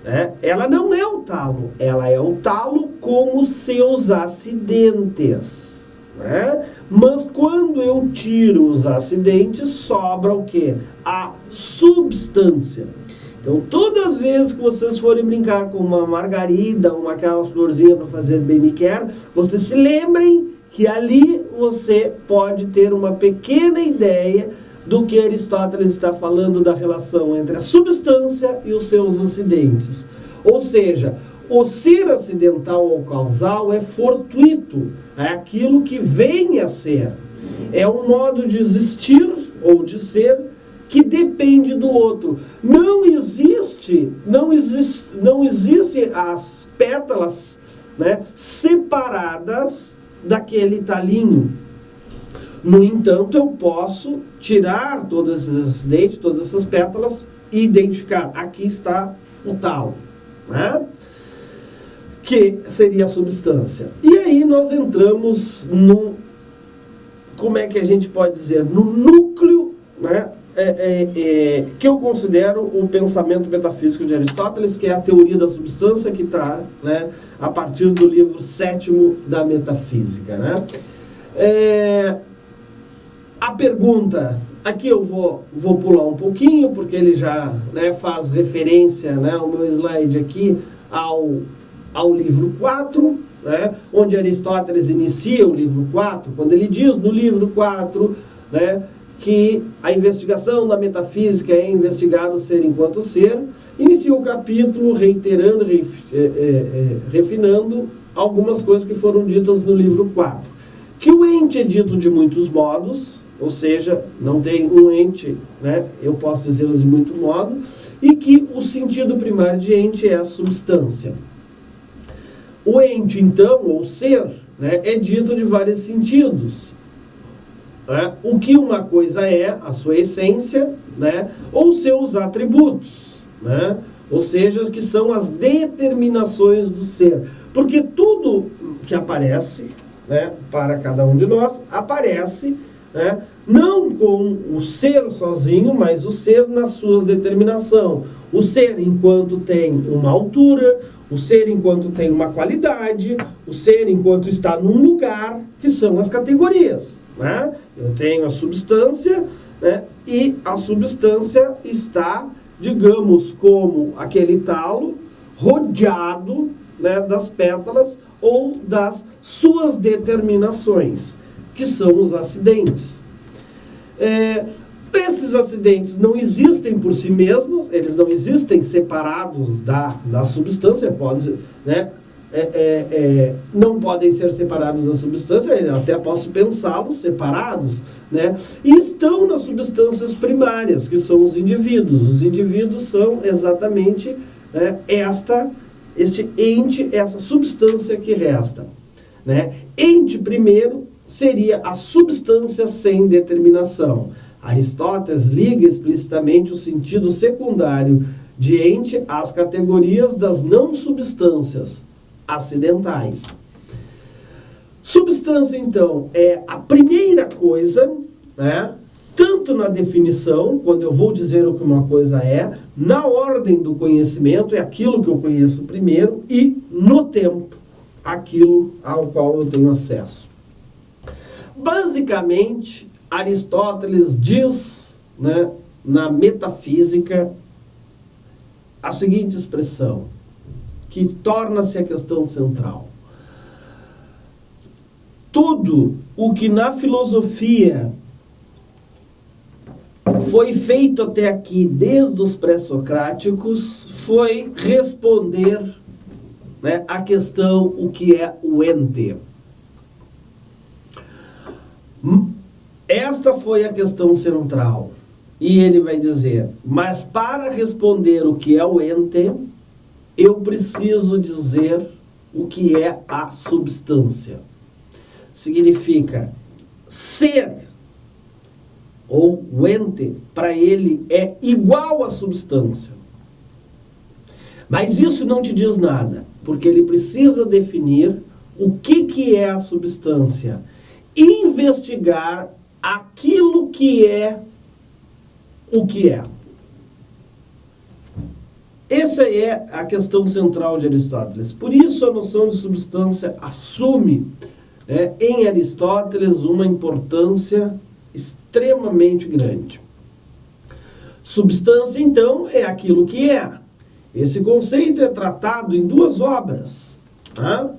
né, ela não é o talo, ela é o talo com os seus acidentes, né? Mas quando eu tiro os acidentes, sobra o quê? A substância. Então, todas as vezes que vocês forem brincar com uma margarida, aquela florzinha para fazer bem me quer, vocês se lembrem que ali você pode ter uma pequena ideia do que Aristóteles está falando da relação entre a substância e os seus acidentes. Ou seja, o ser acidental ou causal é fortuito, é aquilo que vem a ser. É um modo de existir ou de ser que depende do outro. Não existe as pétalas, né, separadas daquele talinho. No entanto, eu posso tirar todos esses acidentes, todas essas pétalas e identificar, aqui está o talo, né? Que seria a substância. E aí nós entramos no, como é que a gente pode dizer, no núcleo, né, que eu considero o pensamento metafísico de Aristóteles, que é a teoria da substância, que está, né, a partir do livro 7º da Metafísica, né? A pergunta, aqui eu vou pular um pouquinho, porque ele já, né, faz referência, né, o meu slide aqui, ao livro 4, né, onde Aristóteles inicia o livro 4, quando ele diz no livro 4, né, que a investigação da metafísica é investigar o ser enquanto ser, inicia o capítulo reiterando, refinando algumas coisas que foram ditas no livro 4. Que o ente é dito de muitos modos, ou seja, não tem um ente, né, eu posso dizê-lo de muito modo, e que o sentido primário de ente é a substância. O ente, então, ou ser, né, é dito de vários sentidos. Né? O que uma coisa é, a sua essência, né, ou seus atributos, né? Ou seja, que são as determinações do ser. Porque tudo que aparece, né, para cada um de nós, aparece, né, não com o ser sozinho, mas o ser nas suas determinações. O ser enquanto tem uma altura, o ser enquanto tem uma qualidade, o ser enquanto está num lugar, que são as categorias, né? Eu tenho a substância, né, e a substância está, digamos, como aquele talo rodeado, né, das pétalas ou das suas determinações, que são os acidentes. Esses acidentes não existem por si mesmos, eles não existem separados da substância, pode, né, não podem ser separados da substância, eu até posso pensá-los separados, né, e estão nas substâncias primárias, que são os indivíduos. Os indivíduos são exatamente, né, este ente, essa substância que resta, né. Ente primeiro seria a substância sem determinação. Aristóteles liga explicitamente o sentido secundário de ente às categorias das não substâncias acidentais. Substância, então, é a primeira coisa, né, tanto na definição, quando eu vou dizer o que uma coisa é, na ordem do conhecimento, é aquilo que eu conheço primeiro, e no tempo, aquilo ao qual eu tenho acesso. Basicamente, Aristóteles diz, né, na metafísica a seguinte expressão, que torna-se a questão central. Tudo o que na filosofia foi feito até aqui, desde os pré-socráticos, foi responder, né, a questão o que é o ente. Esta foi a questão central. E ele vai dizer, mas para responder o que é o ente, eu preciso dizer o que é a substância. Significa ser, ou o ente, para ele é igual à substância. Mas isso não te diz nada, porque ele precisa definir o que é a substância. Investigar aquilo que é o que é. Essa é a questão central de Aristóteles. Por isso a noção de substância assume, né, em Aristóteles uma importância extremamente grande. Substância, então, é aquilo que é. Esse conceito é tratado em duas obras, tá,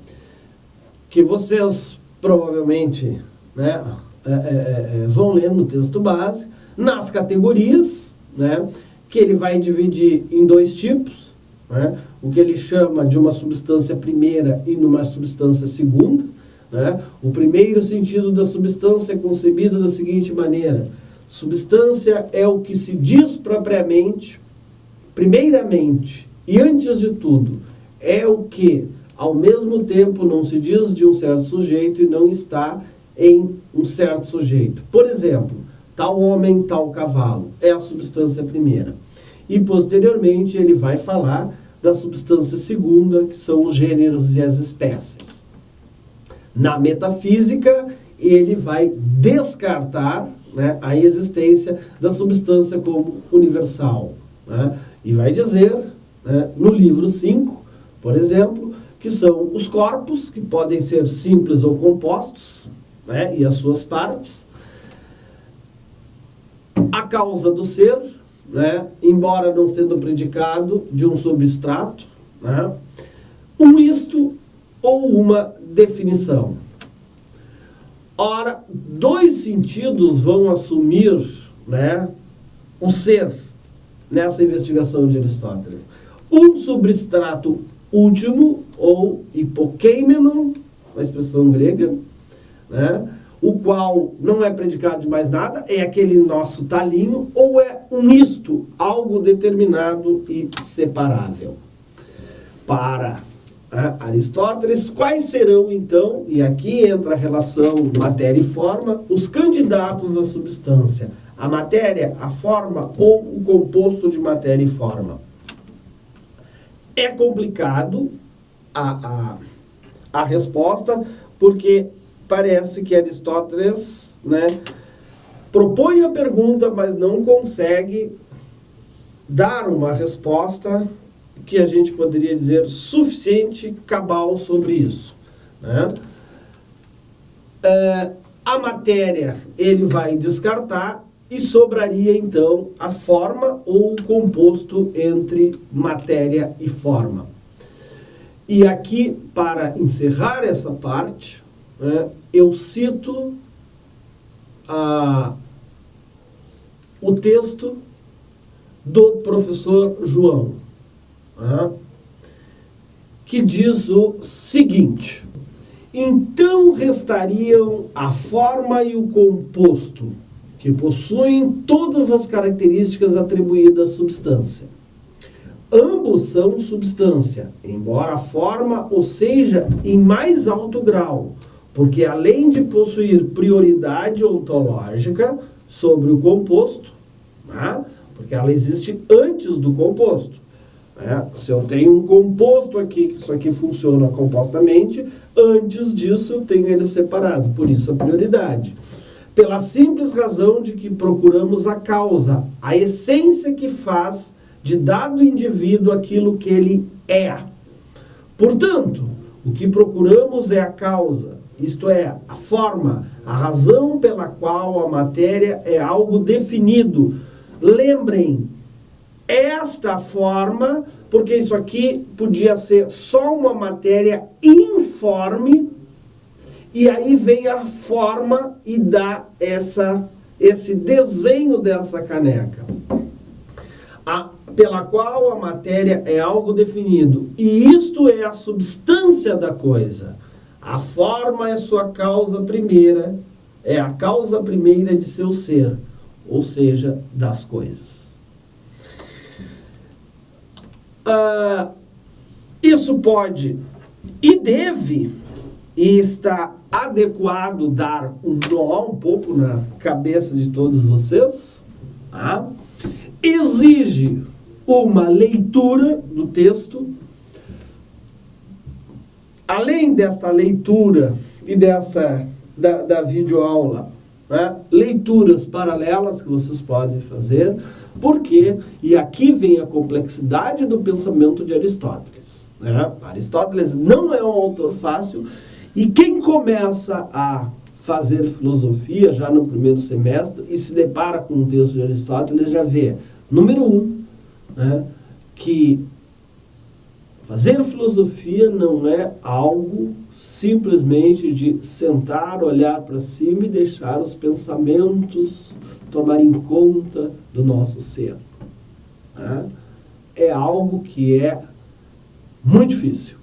que vocês provavelmente, né, vão ler no texto base, nas categorias, né, que ele vai dividir em dois tipos, né, o que ele chama de uma substância primeira e uma substância segunda. Né? O primeiro sentido da substância é concebido da seguinte maneira: substância é o que se diz propriamente, primeiramente e antes de tudo, é o que ao mesmo tempo não se diz de um certo sujeito e não está em um certo sujeito. Por exemplo, tal homem, tal cavalo, é a substância primeira. E posteriormente ele vai falar da substância segunda, que são os gêneros e as espécies. Na metafísica, ele vai descartar, né, a existência da substância como universal, né, e vai dizer, né, no livro 5, por exemplo, que são os corpos, que podem ser simples ou compostos, né, e as suas partes, a causa do ser, né, embora não sendo predicado de um substrato, né, um isto ou uma definição. Ora, dois sentidos vão assumir, né, o ser nessa investigação de Aristóteles. Um substrato último, ou hipokeimenon, uma expressão grega, né, o qual não é predicado de mais nada, é aquele nosso talinho, ou é um isto, algo determinado e separável. Para Aristóteles, quais serão então, e aqui entra a relação matéria e forma, os candidatos à substância? A matéria, a forma ou o composto de matéria e forma? É complicado a resposta, porque parece que Aristóteles, né, propõe a pergunta, mas não consegue dar uma resposta que a gente poderia dizer suficiente, cabal sobre isso, né? A matéria ele vai descartar e sobraria então a forma ou o composto entre matéria e forma. E aqui, para encerrar essa parte, né, eu cito o texto do professor João, que diz o seguinte: então restariam a forma e o composto, que possuem todas as características atribuídas à substância. Ambos são substância, embora a forma o seja em mais alto grau, porque além de possuir prioridade ontológica sobre o composto, né, porque ela existe antes do composto. Se eu tenho um composto aqui, que isso aqui funciona compostamente, antes disso eu tenho ele separado, por isso a prioridade. Pela simples razão de que procuramos a causa, a essência que faz de dado indivíduo aquilo que ele é. Portanto, o que procuramos é a causa, isto é, a forma, a razão pela qual a matéria é algo definido. Lembrem, esta forma, porque isso aqui podia ser só uma matéria informe, e aí vem a forma e dá esse desenho dessa caneca, pela qual a matéria é algo definido. E isto é a substância da coisa. A forma é sua causa primeira, é a causa primeira de seu ser, ou seja, das coisas. Isso pode e deve, e está adequado dar um nó um pouco na cabeça de todos vocês, tá? Exige uma leitura do texto. Além dessa leitura e da videoaula, né, leituras paralelas que vocês podem fazer, porque, e aqui vem a complexidade do pensamento de Aristóteles, né? Aristóteles não é um autor fácil, e quem começa a fazer filosofia já no primeiro semestre e se depara com o texto de Aristóteles já vê, número 1, né, que fazer filosofia não é algo simplesmente de sentar, olhar para cima e deixar os pensamentos tomarem conta do nosso ser. Né? É algo que é muito difícil,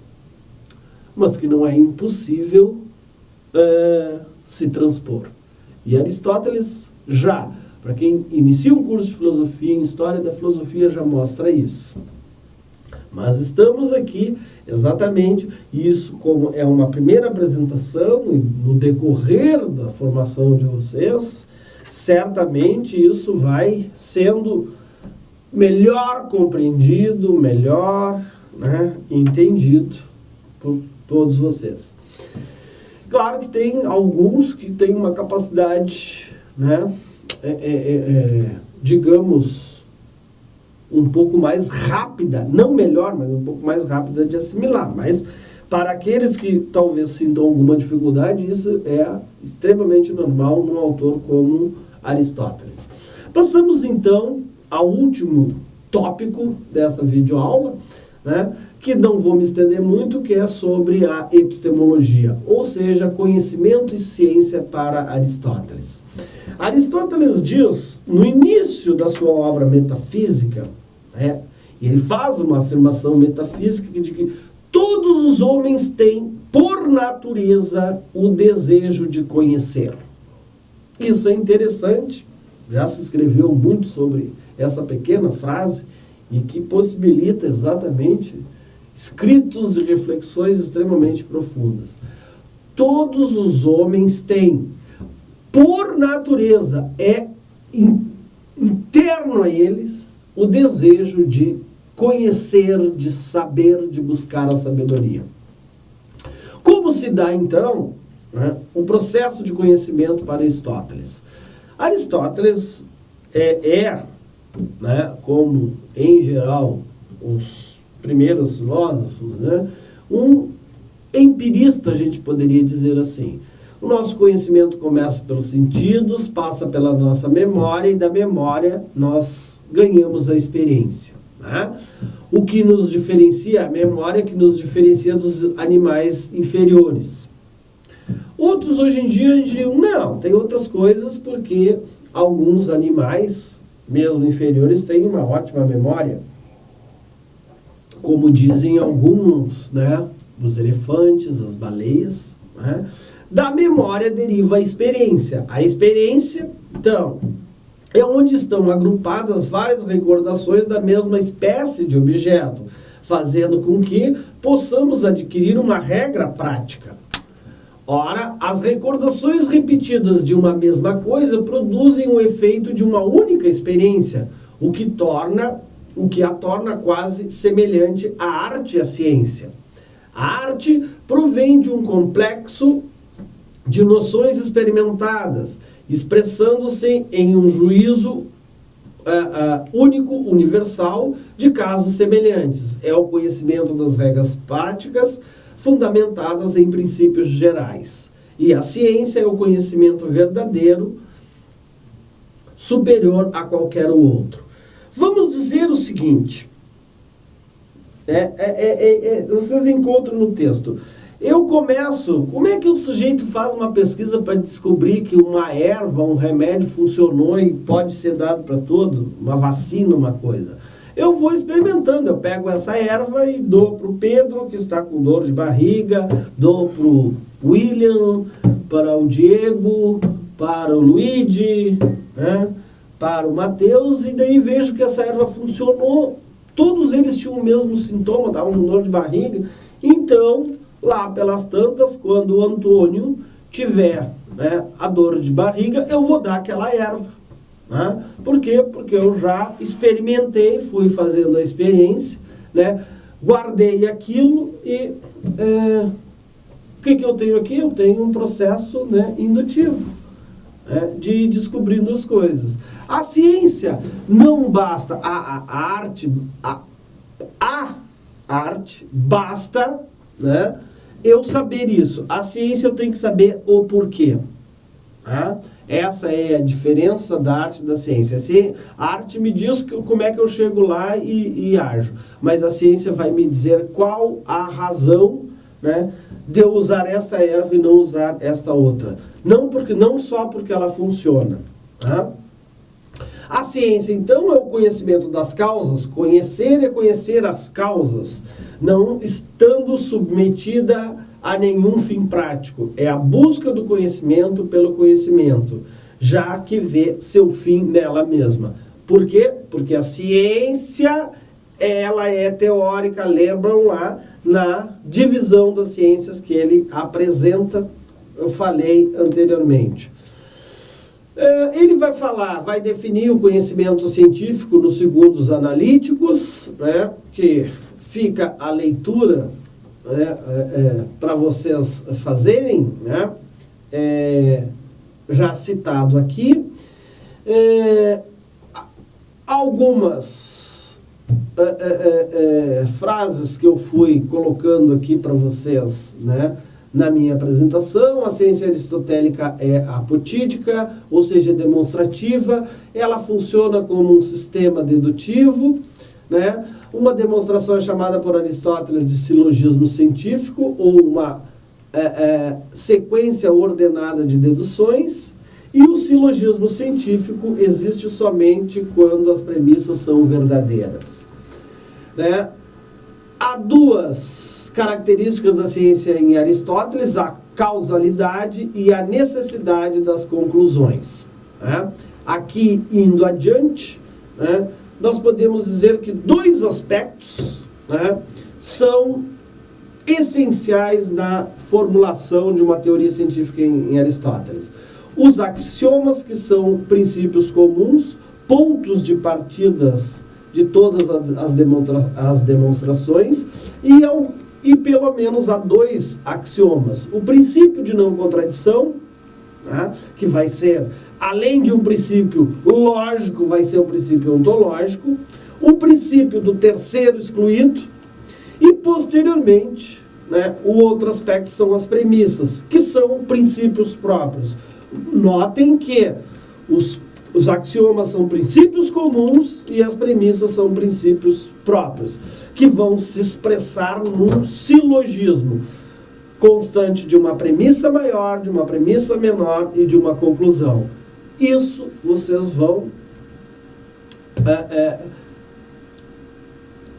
mas que não é impossível se transpor. E Aristóteles já, para quem inicia um curso de filosofia, em História da Filosofia, já mostra isso. Mas estamos aqui exatamente, isso como é uma primeira apresentação, e no decorrer da formação de vocês, certamente isso vai sendo melhor compreendido, melhor, né, entendido por todos vocês. Claro que tem alguns que têm uma capacidade, né, digamos, um pouco mais rápida, não melhor, mas um pouco mais rápida de assimilar. Mas para aqueles que talvez sintam alguma dificuldade, isso é extremamente normal num autor como Aristóteles. Passamos então ao último tópico dessa videoaula, né, que não vou me estender muito, que é sobre a epistemologia, ou seja, conhecimento e ciência para Aristóteles. Aristóteles diz, no início da sua obra Metafísica, e ele faz uma afirmação metafísica de que todos os homens têm, por natureza, o desejo de conhecer. Isso é interessante, já se escreveu muito sobre essa pequena frase, e que possibilita exatamente escritos e reflexões extremamente profundas. Todos os homens têm, por natureza, é interno a eles, o desejo de conhecer, de saber, de buscar a sabedoria. Como se dá, então, né, o processo de conhecimento para Aristóteles? Aristóteles né, como, em geral, os primeiros filósofos, né, um empirista, a gente poderia dizer assim. O nosso conhecimento começa pelos sentidos, passa pela nossa memória, e da memória nós ganhamos a experiência. Né? O que nos diferencia, a memória que nos diferencia dos animais inferiores. Outros hoje em dia diriam, não, tem outras coisas, porque alguns animais, mesmo inferiores, têm uma ótima memória. Como dizem alguns, né, os elefantes, as baleias, né? Da memória deriva a experiência. A experiência, então, é onde estão agrupadas várias recordações da mesma espécie de objeto, fazendo com que possamos adquirir uma regra prática. Ora, as recordações repetidas de uma mesma coisa produzem o efeito de uma única experiência, o que a torna quase semelhante à arte e à ciência. A arte provém de um complexo de noções experimentadas, expressando-se em um juízo único, universal, de casos semelhantes. É o conhecimento das regras práticas fundamentadas em princípios gerais. E a ciência é o conhecimento verdadeiro, superior a qualquer outro. Vamos dizer o seguinte, vocês encontram no texto. Eu começo, como é que o sujeito faz uma pesquisa para descobrir que uma erva, um remédio funcionou e pode ser dado para todo, uma vacina, uma coisa? Eu vou experimentando, eu pego essa erva e dou para o Pedro, que está com dor de barriga, dou para o William, para o Diego, para o Luigi, né, para o Matheus, e daí vejo que essa erva funcionou. Todos eles tinham o mesmo sintoma, estavam com dor de barriga. Então, lá pelas tantas, quando o Antônio tiver, né, a dor de barriga, eu vou dar aquela erva. Né? Por quê? Porque eu já experimentei, fui fazendo a experiência, né, guardei aquilo e o que eu tenho aqui? Eu tenho um processo, né, indutivo, né, de ir descobrindo as coisas. A ciência não basta, a arte basta, né, eu saber isso. A ciência eu tenho que saber o porquê. Tá? Essa é a diferença da arte e da ciência. A arte me diz como é que eu chego lá e ajo, mas a ciência vai me dizer qual a razão, né, de eu usar essa erva e não usar esta outra. Não só porque ela funciona. Tá? A ciência, então, é o conhecimento das causas. Conhecer é conhecer as causas, não estando submetida a nenhum fim prático. É a busca do conhecimento pelo conhecimento, já que vê seu fim nela mesma. Por quê? Porque a ciência ela é teórica, lembram lá, na divisão das ciências que ele apresenta, eu falei anteriormente. Ele vai falar, vai definir o conhecimento científico nos segundos analíticos, né, que fica a leitura, né, para vocês fazerem, né, já citado aqui. Algumas frases que eu fui colocando aqui para vocês, né, na minha apresentação. A ciência aristotélica é apotídica, ou seja, demonstrativa. Ela funciona como um sistema dedutivo, né? Uma demonstração é chamada por Aristóteles de silogismo científico, ou uma sequência ordenada de deduções. E o silogismo científico existe somente quando as premissas são verdadeiras, né? Há duas características da ciência em Aristóteles: a causalidade e a necessidade das conclusões, né? Aqui, indo adiante, né, nós podemos dizer que dois aspectos, né, são essenciais na formulação de uma teoria científica em Aristóteles. Os axiomas, que são princípios comuns, pontos de partidas de todas as demonstrações, e pelo menos há dois axiomas. O princípio de não contradição, né, que vai ser, além de um princípio lógico, vai ser um princípio ontológico, o princípio do terceiro excluído, e posteriormente, né, o outro aspecto são as premissas, que são princípios próprios. Notem que os axiomas são princípios comuns e as premissas são princípios próprios, que vão se expressar num silogismo constante de uma premissa maior, de uma premissa menor e de uma conclusão. Isso vocês vão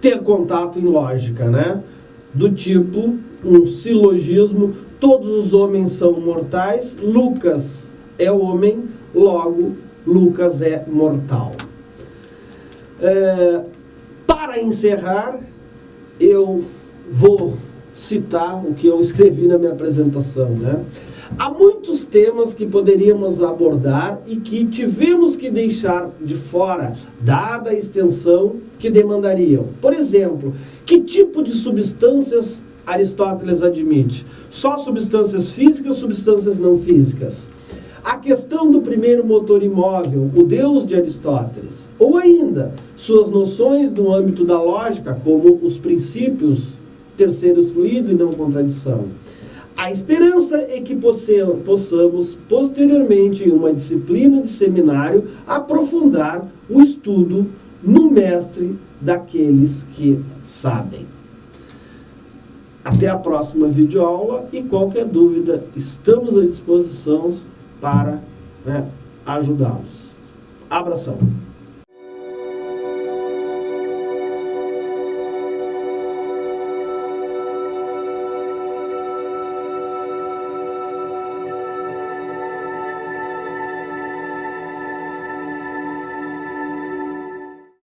ter contato em lógica, né? Do tipo, um silogismo: todos os homens são mortais, Lucas é homem, logo Lucas é mortal. Para encerrar, eu vou citar o que eu escrevi na minha apresentação, né? Há muitos temas que poderíamos abordar e que tivemos que deixar de fora, dada a extensão que demandariam. Por exemplo, que tipo de substâncias Aristóteles admite? Só substâncias físicas, substâncias não físicas? A questão do primeiro motor imóvel, o Deus de Aristóteles, ou ainda suas noções no âmbito da lógica, como os princípios terceiro excluído e não contradição. A esperança é que possamos, posteriormente, em uma disciplina de seminário, aprofundar o estudo no mestre daqueles que sabem. Até a próxima videoaula, e qualquer dúvida, estamos à disposição para ajudá-los. Abração!